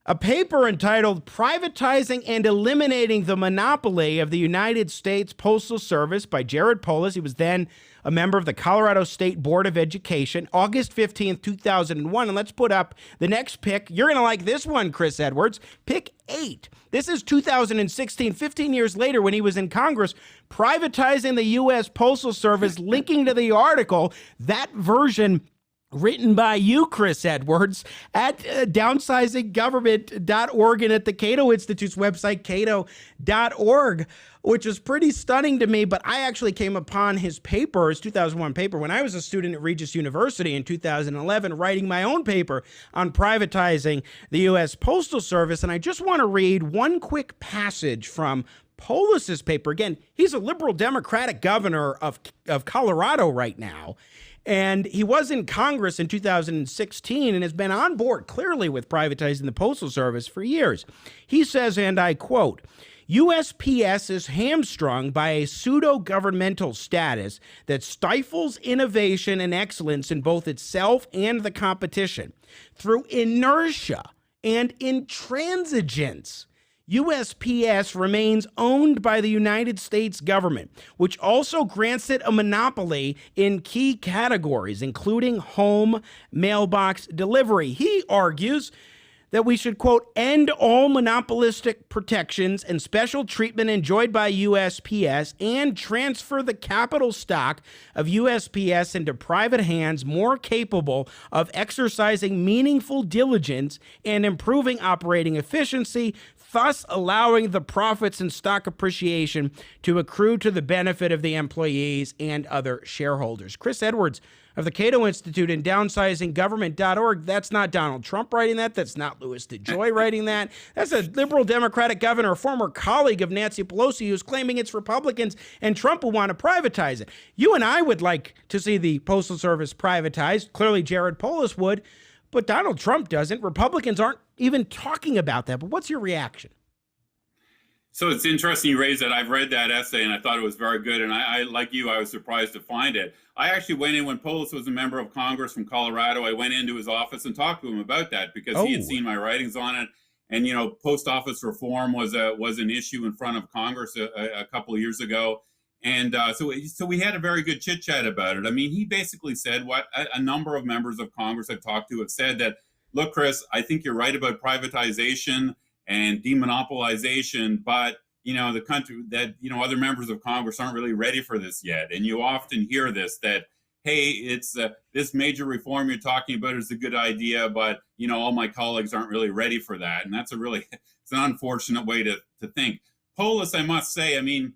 A paper entitled Privatizing and Eliminating the Monopoly of the United States Postal Service by Jared Polis. He was then a member of the Colorado State Board of Education, August 15th, 2001. And let's put up the next pick. You're going to like this one, Chris Edwards. Pick 8. This is 2016, 15 years later, when he was in Congress, privatizing the U.S. Postal Service, linking to the article, that version written by you, Chris Edwards, at downsizinggovernment.org and at the Cato Institute's website, cato.org, which is pretty stunning to me. But I actually came upon his paper, his 2001 paper, when I was a student at Regis University in 2011, writing my own paper on privatizing the U.S. Postal Service. And I just want to read one quick passage from Polis's paper. Again, he's a liberal Democratic governor of Colorado right now. And he was in Congress in 2016 and has been on board clearly with privatizing the Postal Service for years. He says, and I quote, USPS is hamstrung by a pseudo-governmental status that stifles innovation and excellence in both itself and the competition. Through inertia and intransigence, USPS remains owned by the United States government, which also grants it a monopoly in key categories, including home mailbox delivery. He argues that we should, quote, end all monopolistic protections and special treatment enjoyed by USPS and transfer the capital stock of USPS into private hands more capable of exercising meaningful diligence and improving operating efficiency thus allowing the profits and stock appreciation to accrue to the benefit of the employees and other shareholders. Chris Edwards of the Cato Institute and downsizinggovernment.org. That's not Donald Trump writing that. That's not Louis DeJoy writing that. That's a liberal Democratic governor, a former colleague of Nancy Pelosi, who's claiming it's Republicans and Trump who want to privatize it. You and I would like to see the Postal Service privatized. Clearly, Jared Polis would, but Donald Trump doesn't. Republicans aren't even talking about that. But what's your reaction? So it's interesting you raised that. I've read that essay and I thought it was very good. And I like you, I was surprised to find it. I actually went in when Polis was a member of Congress from Colorado. I went into his office and talked to him about that because he had seen my writings on it. And, you know, post office reform was an issue in front of Congress a couple of years ago. And so we had a very good chit chat about it. I mean, he basically said what a number of members of Congress I've talked to have said, that, look, Chris, I think you're right about privatization and demonopolization, but, you know, the country that, you know, other members of Congress aren't really ready for this yet. And you often hear this, that, hey, it's this major reform you're talking about is a good idea, but, you know, all my colleagues aren't really ready for that. And that's it's an unfortunate way to think. Polis, I must say, I mean,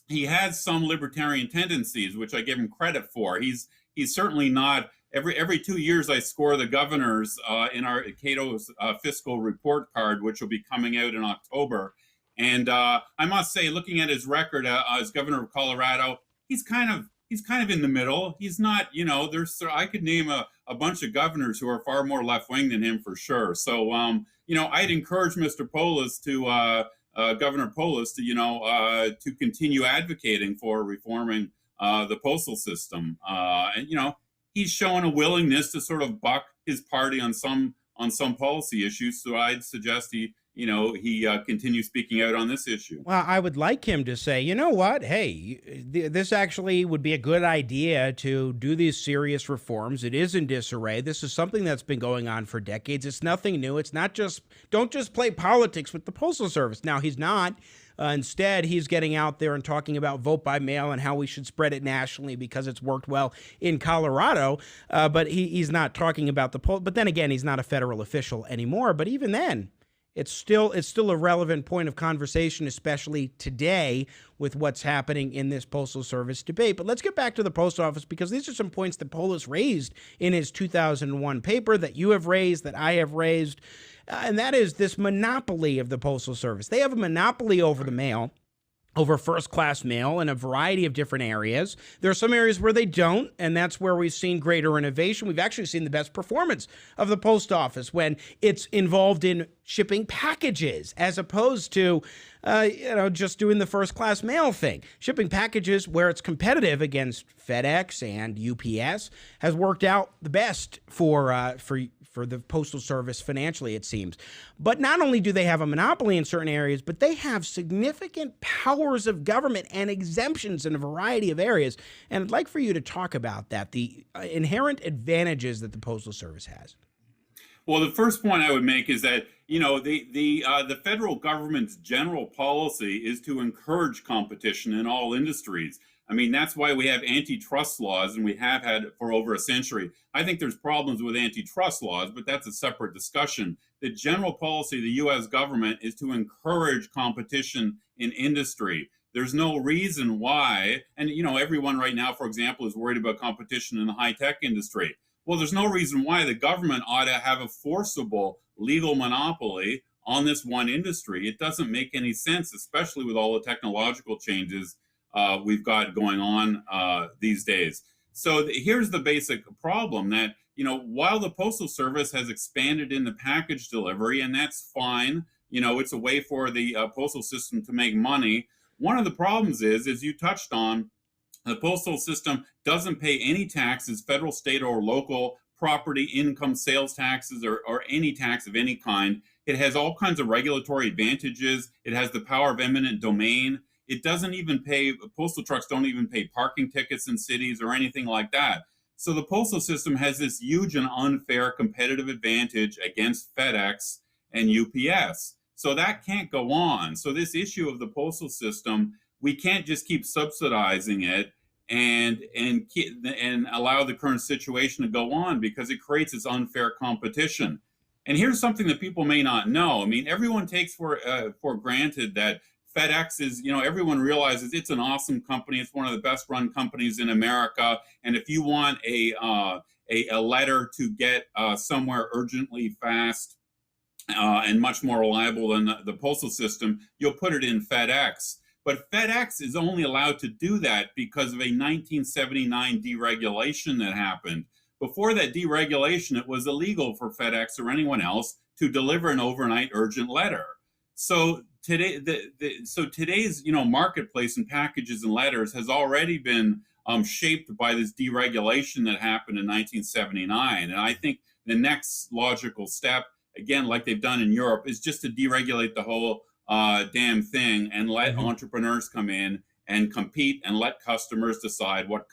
he has some libertarian tendencies, which I give him credit for. He's certainly not. Every 2 years, I score the governors in our Cato's fiscal report card, which will be coming out in October. And I must say, looking at his record as governor of Colorado, he's kind of in the middle. He's not, you know, I could name a bunch of governors who are far more left wing than him for sure. So, you know, I'd encourage Mr. Polis Governor Polis to continue advocating for reforming the postal system. And, you know, he's shown a willingness to sort of buck his party on some policy issues. So I'd suggest he continue speaking out on this issue. Well, I would like him to say, you know what? Hey, this actually would be a good idea to do these serious reforms. It is in disarray. This is something that's been going on for decades. It's nothing new. It's not don't just play politics with the Postal Service. Now, he's not. Instead, he's getting out there and talking about vote by mail and how we should spread it nationally because it's worked well in Colorado. But he's not talking about the poll. But then again, he's not a federal official anymore. But even then, it's still a relevant point of conversation, especially today with what's happening in this Postal Service debate. But let's get back to the post office, because these are some points that Polis raised in his 2001 paper that you have raised, that I have raised. And that is this monopoly of the Postal Service. They have a monopoly over the mail, over first-class mail in a variety of different areas. There are some areas where they don't, and that's where we've seen greater innovation. We've actually seen the best performance of the post office when it's involved in shipping packages as opposed to just doing the first-class mail thing. Shipping packages where it's competitive against FedEx and UPS has worked out the best for the Postal Service financially, it seems. But not only do they have a monopoly in certain areas, but they have significant powers of government and exemptions in a variety of areas. And I'd like for you to talk about that, the inherent advantages that the Postal Service has. Well, the first point I would make is that, you know, the federal government's general policy is to encourage competition in all industries. I mean, that's why we have antitrust laws, and we have had it for over a century. I think there's problems with antitrust laws, but that's a separate discussion. The general policy of the U.S. government is to encourage competition in industry. There's no reason why, and, you know, everyone right now, for example, is worried about competition in the high-tech industry. Well, there's no reason why the government ought to have a forcible legal monopoly on this one industry. It doesn't make any sense, especially with all the technological changes we've got going on these days. So here's the basic problem, that, you know, while the Postal Service has expanded into package delivery, and that's fine, you know, it's a way for the postal system to make money. One of the problems is you touched on, the postal system doesn't pay any taxes, federal, state, or local, property, income, sales taxes, or any tax of any kind. It has all kinds of regulatory advantages. It has the power of eminent domain. It doesn't even pay, postal trucks don't even pay parking tickets in cities or anything like that. So the postal system has this huge and unfair competitive advantage against FedEx and UPS. So that can't go on. So this issue of the postal system, we can't just keep subsidizing it and allow the current situation to go on, because it creates this unfair competition. And here's something that people may not know. I mean, everyone takes for granted that FedEx is, everyone realizes it's an awesome company. It's one of the best run companies in America. And if you want a letter to get somewhere urgently fast and much more reliable than the postal system, you'll put it in FedEx. But FedEx is only allowed to do that because of a 1979 deregulation that happened. Before that deregulation, it was illegal for FedEx or anyone else to deliver an overnight urgent letter. So today's marketplace in packages and letters has already been shaped by this deregulation that happened in 1979. And I think the next logical step, again, like they've done in Europe, is just to deregulate the whole damn thing and let entrepreneurs come in and compete and let customers decide what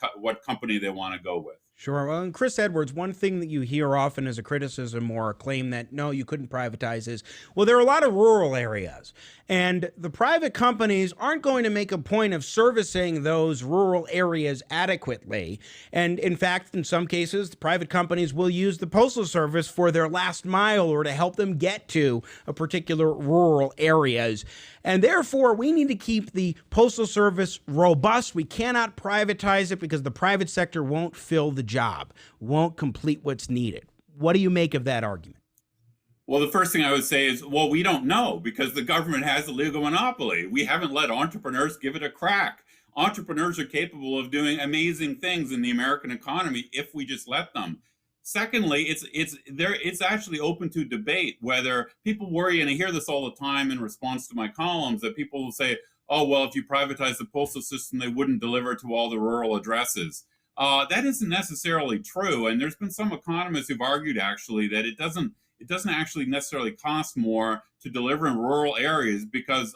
company they want to go with. Sure. Well, and Chris Edwards, one thing that you hear often as a criticism or a claim that, no, you couldn't privatize is, well, there are a lot of rural areas, and the private companies aren't going to make a point of servicing those rural areas adequately. And in fact, in some cases, the private companies will use the Postal Service for their last mile or to help them get to a particular rural areas. And therefore, we need to keep the Postal Service robust. We cannot privatize it because the private sector won't fill the job, won't complete what's needed. What do you make of that argument? Well, the first thing I would say is, well, we don't know because the government has a legal monopoly. We haven't let entrepreneurs give it a crack. Entrepreneurs are capable of doing amazing things in the American economy if we just let them. Secondly, it's actually open to debate whether people worry, and I hear this all the time in response to my columns, that people will say, oh, well, if you privatize the postal system, they wouldn't deliver to all the rural addresses. That isn't necessarily true. And there's been some economists who've argued actually that it doesn't actually necessarily cost more to deliver in rural areas because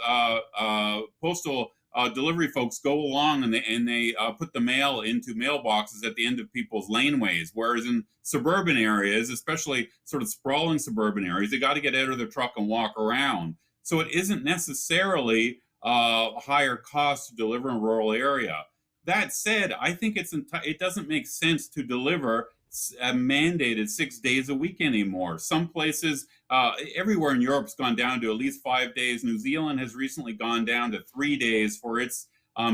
postal delivery folks go along and they put the mail into mailboxes at the end of people's laneways. Whereas in suburban areas, especially sort of sprawling suburban areas, they got to get out of their truck and walk around. So it isn't necessarily higher cost to deliver in a rural area. That said, I think it doesn't make sense to deliver mandated 6 days a week anymore. Some places, everywhere in Europe's gone down to at least 5 days. New Zealand has recently gone down to 3 days for its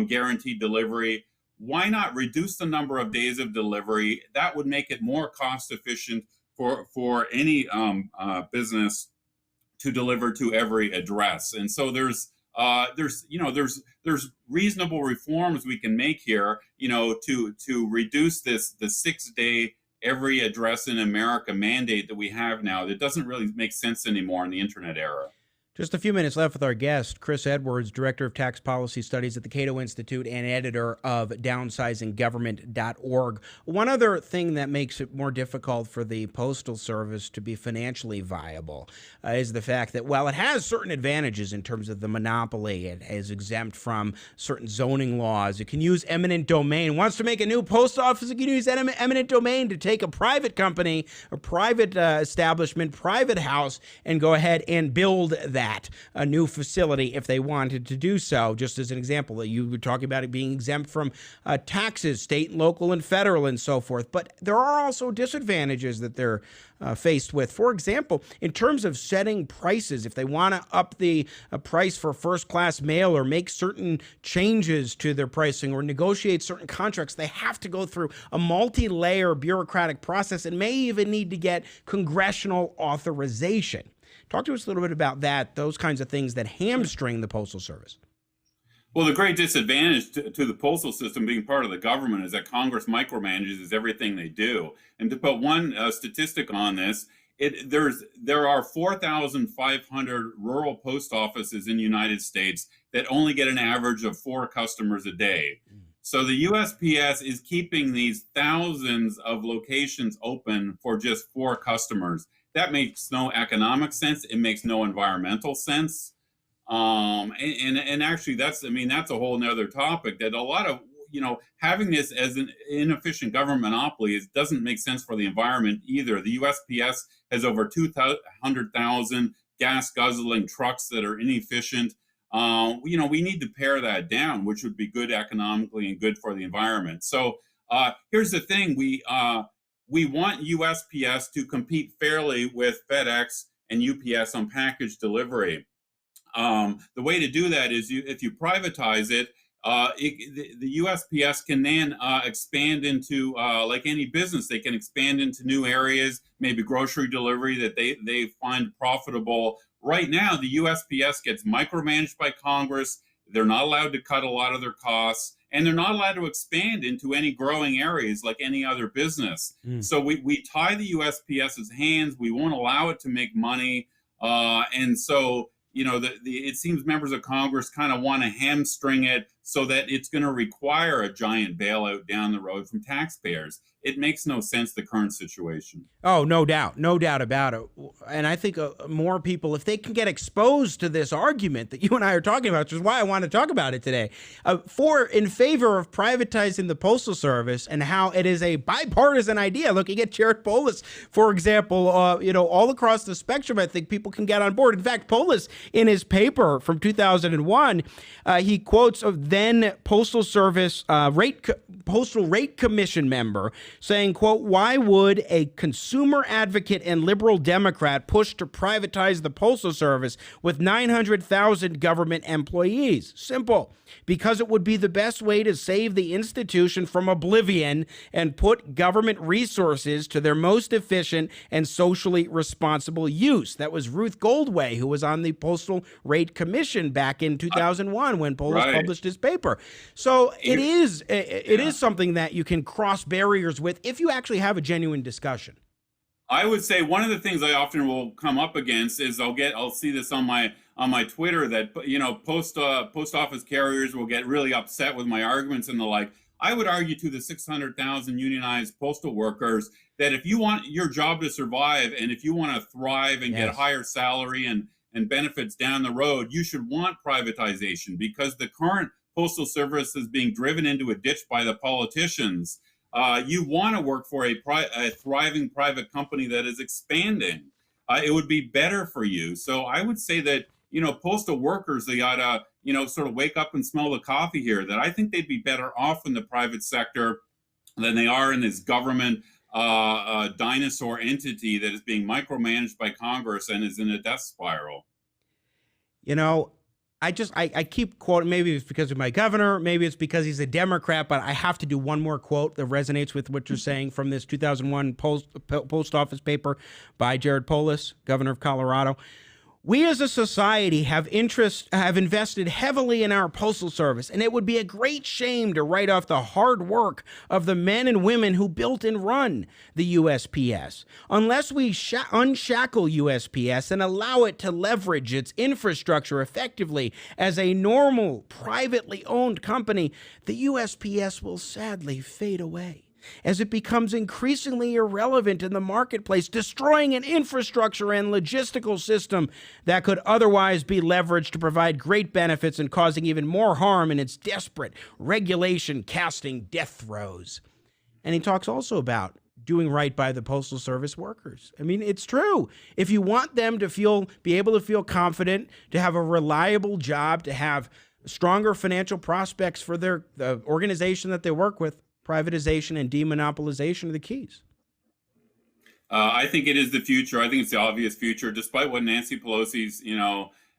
guaranteed delivery. Why not reduce the number of days of delivery? That would make it more cost efficient for any business to deliver to every address. And so there's reasonable reforms we can make here, to reduce the 6 day every address in America mandate that we have now that doesn't really make sense anymore in the internet era. Just a few minutes left with our guest, Chris Edwards, Director of Tax Policy Studies at the Cato Institute and editor of downsizinggovernment.org. One other thing that makes it more difficult for the Postal Service to be financially viable is the fact that, while it has certain advantages in terms of the monopoly, it is exempt from certain zoning laws. It can use eminent domain. Wants to make a new post office, it can use eminent domain to take a private company, a private establishment, private house, and go ahead and build that. A new facility if they wanted to do so. Just as an example, you were talking about it being exempt from taxes, state, local, and federal, and so forth. But there are also disadvantages that they're faced with. For example, in terms of setting prices, if they want to up the price for first-class mail or make certain changes to their pricing or negotiate certain contracts, they have to go through a multi-layer bureaucratic process and may even need to get congressional authorization. Talk to us a little bit about that, those kinds of things that hamstring the Postal Service. Well, the great disadvantage to the postal system being part of the government is that Congress micromanages everything they do. And to put one statistic on this, there are 4,500 rural post offices in the United States that only get an average of 4 customers a day. So the USPS is keeping these thousands of locations open for just 4 customers. That makes no economic sense. It makes no environmental sense. And actually that's a whole nother topic that a lot of, having this as an inefficient government monopoly doesn't make sense for the environment either. The USPS has over 200,000 gas guzzling trucks that are inefficient. We need to pare that down, which would be good economically and good for the environment. So here's the thing. we want USPS to compete fairly with FedEx and UPS on package delivery. The way to do that is if you privatize it, the USPS can then expand into, like any business, they can expand into new areas, maybe grocery delivery that they find profitable. Right now, the USPS gets micromanaged by Congress. They're not allowed to cut a lot of their costs, and they're not allowed to expand into any growing areas like any other business. So we tie the USPS's hands. We won't allow it to make money. And so, it seems members of Congress kind of want to hamstring it so that it's going to require a giant bailout down the road from taxpayers. It makes no sense, the current situation. Oh, no doubt about it. And I think more people, if they can get exposed to this argument that you and I are talking about, which is why I want to talk about it today, in favor of privatizing the Postal Service and how it is a bipartisan idea. Looking at Jared Polis, for example, all across the spectrum, I think people can get on board. In fact, Polis, in his paper from 2001, he quotes a then Postal Service Postal Rate Commission member saying, quote, "Why would a consumer advocate and liberal Democrat push to privatize the Postal Service with 900,000 government employees? Simple. Because it would be the best way to save the institution from oblivion and put government resources to their most efficient and socially responsible use." That was Ruth Goldway, who was on the Postal Rate Commission back in 2001 when Polis published his paper. So it is something that you can cross barriers with if you actually have a genuine discussion. I would say one of the things I often will come up against is I'll see this on my Twitter that post office carriers will get really upset with my arguments and the like. I would argue to the 600,000 unionized postal workers that if you want your job to survive and if you want to thrive and get a higher salary and benefits down the road, you should want privatization, because the current Postal Service is being driven into a ditch by the politicians. You want to work for a thriving private company that is expanding. It would be better for you. So I would say that, postal workers, they ought to, sort of wake up and smell the coffee here, that I think they'd be better off in the private sector than they are in this government dinosaur entity that is being micromanaged by Congress and is in a death spiral. I keep quoting, maybe it's because of my governor, maybe it's because he's a Democrat, but I have to do one more quote that resonates with what you're saying from this 2001 post office paper by Jared Polis, governor of Colorado. "We as a society have invested heavily in our Postal Service, and it would be a great shame to write off the hard work of the men and women who built and run the USPS. Unless we unshackle USPS and allow it to leverage its infrastructure effectively as a normal, privately owned company, the USPS will sadly fade away as it becomes increasingly irrelevant in the marketplace, destroying an infrastructure and logistical system that could otherwise be leveraged to provide great benefits and causing even more harm in its desperate regulation casting death throes." And he talks also about doing right by the Postal Service workers. I mean, it's true. If you want them to be able to feel confident, to have a reliable job, to have stronger financial prospects for the organization that they work with, privatization and demonopolization are the keys. I think it is the future. I think it's the obvious future, despite what Nancy Pelosi's,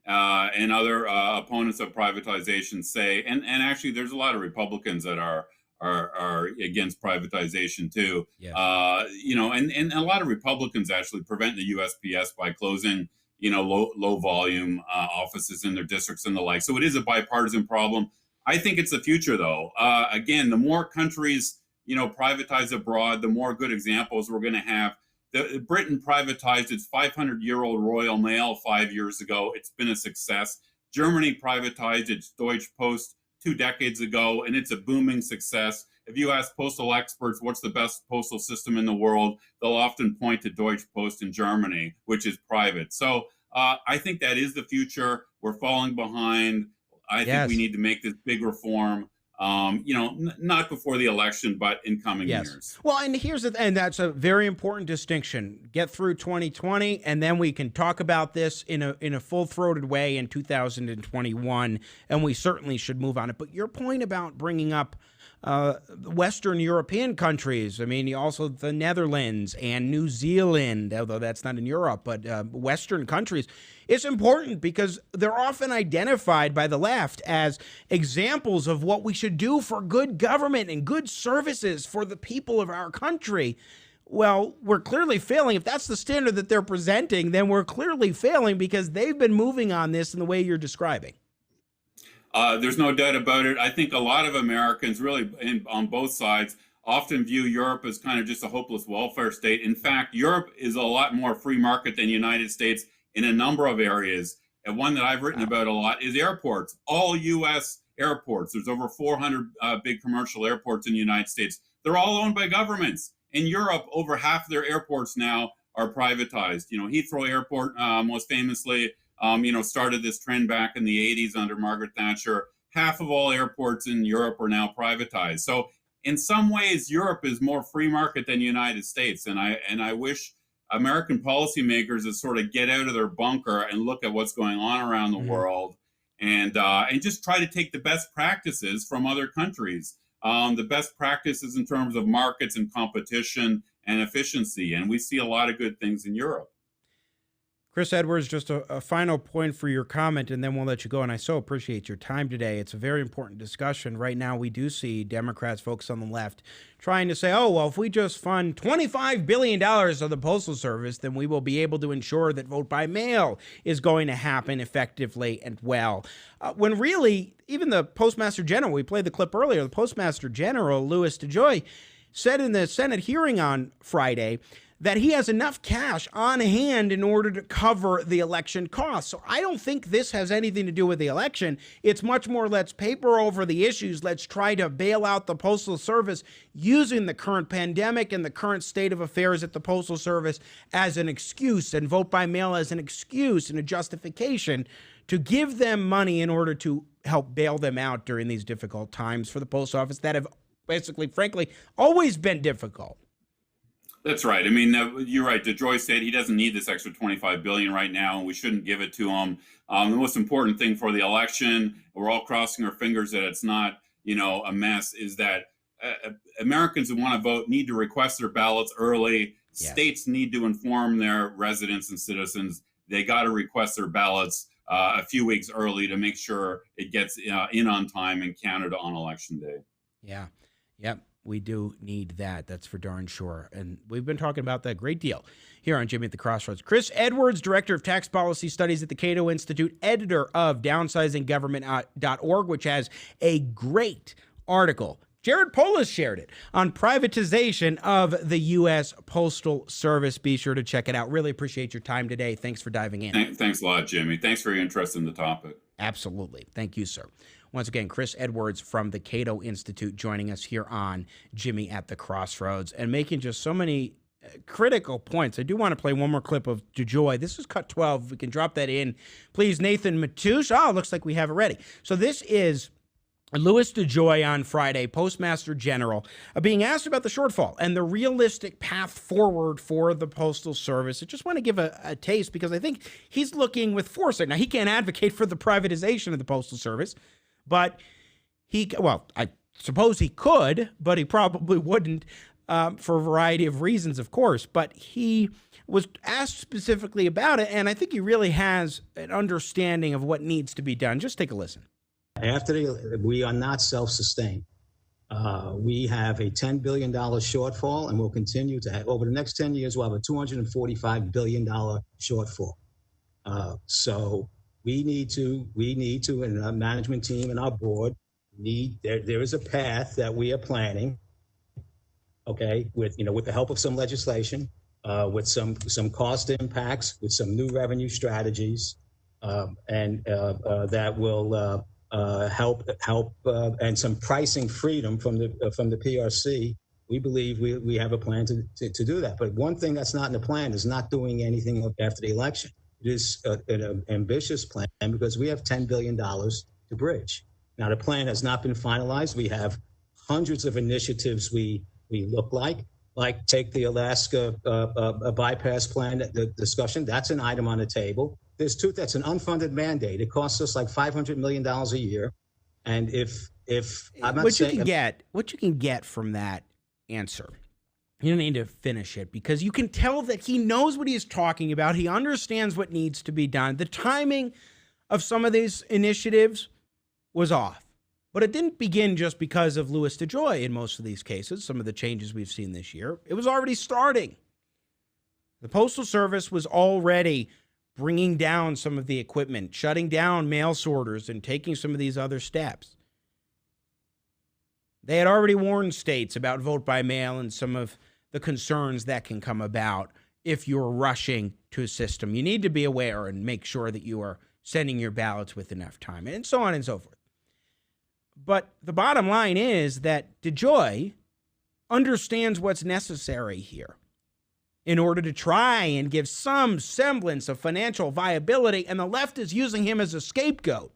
and other opponents of privatization say. And actually, there's a lot of Republicans that are against privatization too. And a lot of Republicans actually prevent the USPS by closing, low volume offices in their districts and the like. So it is a bipartisan problem. I think it's the future, though. Again, the more countries, privatize abroad, the more good examples we're going to have. Britain privatized its 500-year-old Royal Mail 5 years ago. It's been a success. Germany privatized its Deutsche Post 2 decades ago, and it's a booming success. If you ask postal experts what's the best postal system in the world, they'll often point to Deutsche Post in Germany, which is private. So I think that is the future. We're falling behind. I think we need to make this big reform, not before the election, but in coming years. Well, and that's a very important distinction. Get through 2020, and then we can talk about this in a full-throated way in 2021, and we certainly should move on it. But your point about bringing up Western European countries. I mean, also the Netherlands and New Zealand, although that's not in Europe, but Western countries. It's important because they're often identified by the left as examples of what we should do for good government and good services for the people of our country. Well, we're clearly failing. If that's the standard that they're presenting, then we're clearly failing because they've been moving on this in the way you're describing. There's no doubt about it. I think a lot of Americans, really on both sides, often view Europe as kind of just a hopeless welfare state. In fact, Europe is a lot more free market than the United States in a number of areas. And one that I've written about a lot is airports. All U.S. airports. There's over 400 big commercial airports in the United States. They're all owned by governments. In Europe, over half of their airports now are privatized. You know, Heathrow Airport, most famously, started this trend back in the 80s under Margaret Thatcher. Half of all airports in Europe are now privatized. So in some ways, Europe is more free market than the United States. And I wish American policymakers would sort of get out of their bunker and look at what's going on around the world and just try to take the best practices from other countries. The best practices in terms of markets and competition and efficiency. And we see a lot of good things in Europe. Chris Edwards, just a final point for your comment, and then we'll let you go. And I so appreciate your time today. It's a very important discussion. Right now, we do see Democrats, folks on the left, trying to say, oh, well, if we just fund $25 billion of the Postal Service, then we will be able to ensure that vote by mail is going to happen effectively and well. When really, even the Postmaster General, we played the clip earlier, the Postmaster General, Louis DeJoy, said in the Senate hearing on Friday that he has enough cash on hand in order to cover the election costs. So I don't think this has anything to do with the election. It's much more, let's paper over the issues. Let's try to bail out the Postal Service using the current pandemic and the current state of affairs at the Postal Service as an excuse, and vote by mail as an excuse and a justification to give them money in order to help bail them out during these difficult times for the Post Office that have basically, frankly, always been difficult. That's right. I mean, you're right. DeJoy said he doesn't need this extra $25 billion right now, and we shouldn't give it to him. The most important thing for the election, we're all crossing our fingers that it's not, a mess, is that Americans who want to vote need to request their ballots early. Yes. States need to inform their residents and citizens. They got to request their ballots a few weeks early to make sure it gets in on time and counted on Election Day. Yeah. Yep. We do need that. That's for darn sure. And we've been talking about that a great deal here on Jimmy at the Crossroads. Chris Edwards, Director of Tax Policy Studies at the Cato Institute, editor of downsizinggovernment.org, which has a great article. Jared Polis shared it on privatization of the U.S. Postal Service. Be sure to check it out. Really appreciate your time today. Thanks for diving in. Thanks a lot, Jimmy. Thanks for your interest in the topic. Absolutely. Thank you, sir. Once again, Chris Edwards from the Cato Institute joining us here on Jimmy at the Crossroads and making just so many critical points. I do want to play one more clip of DeJoy. This is cut 12. If we can drop that in, please, Nathan Matoush. Oh, looks like we have it ready. So this is Louis DeJoy on Friday, Postmaster General, being asked about the shortfall and the realistic path forward for the Postal Service. I just want to give a taste because I think he's looking with foresight. Now, he can't advocate for the privatization of the Postal Service, but I suppose he could, but he probably wouldn't for a variety of reasons, of course. But he was asked specifically about it, and I think he really has an understanding of what needs to be done. Just take a listen. We are not self-sustained. We have a $10 billion shortfall, and we'll continue to have, over the next 10 years, we'll have a $245 billion shortfall. So we need to, and our management team and our board there is a path that we are planning, okay, with the help of some legislation, with some cost impacts, with some new revenue strategies, and that will help and some pricing freedom from the PRC. We believe we have a plan to do that. But one thing that's not in the plan is not doing anything after the election. It is an ambitious plan because we have $10 billion to bridge. Now, the plan has not been finalized. We have hundreds of initiatives we look like take the Alaska bypass plan, the discussion. That's an item on the table. That's an unfunded mandate. It costs us like $500 million a year. And if I'm not what saying you can get from that answer, you don't need to finish it, because you can tell that he knows what he is talking about. He understands what needs to be done. The timing of some of these initiatives was off, but it didn't begin just because of Louis DeJoy in most of these cases. Some of the changes we've seen this year, it was already starting. The Postal Service was already bringing down some of the equipment, shutting down mail sorters, and taking some of these other steps. They had already warned states about vote by mail and some of the concerns that can come about if you're rushing to a system. You need to be aware and make sure that you are sending your ballots with enough time, and so on and so forth. But the bottom line is that DeJoy understands what's necessary here in order to try and give some semblance of financial viability, and the left is using him as a scapegoat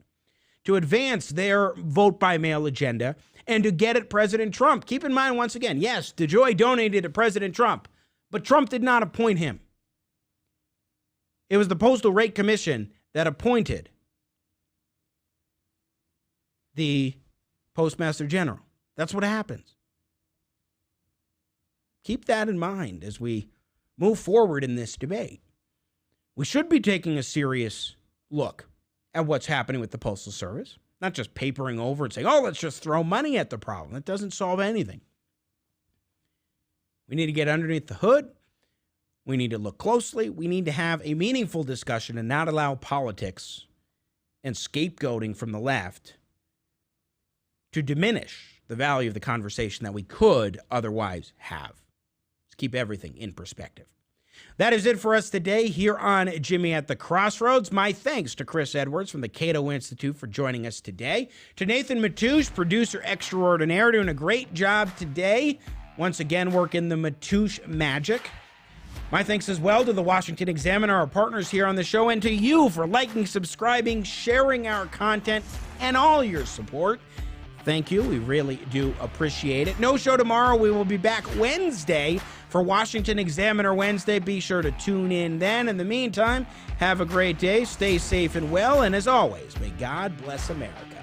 to advance their vote-by-mail agenda and to get at President Trump. Keep in mind, once again, yes, DeJoy donated to President Trump, but Trump did not appoint him. It was the Postal Rate Commission that appointed the Postmaster General. That's what happens. Keep that in mind as we move forward in this debate. We should be taking a serious look at what's happening with the Postal Service, not just papering over and saying, oh, let's just throw money at the problem. That doesn't solve anything. We need to get underneath the hood. We need to look closely. We need to have a meaningful discussion and not allow politics and scapegoating from the left to diminish the value of the conversation that we could otherwise have. Let's keep everything in perspective. That is it for us today here on Jimmy at the Crossroads. My thanks to Chris Edwards from the Cato Institute for joining us today. To Nathan Matoush, producer extraordinaire, doing a great job today. Once again, working the Matoush magic. My thanks as well to the Washington Examiner, our partners here on the show, and to you for liking, subscribing, sharing our content, and all your support. Thank you. We really do appreciate it. No show tomorrow. We will be back Wednesday for Washington Examiner Wednesday. Be sure to tune in then. In the meantime, have a great day. Stay safe and well. And as always, may God bless America.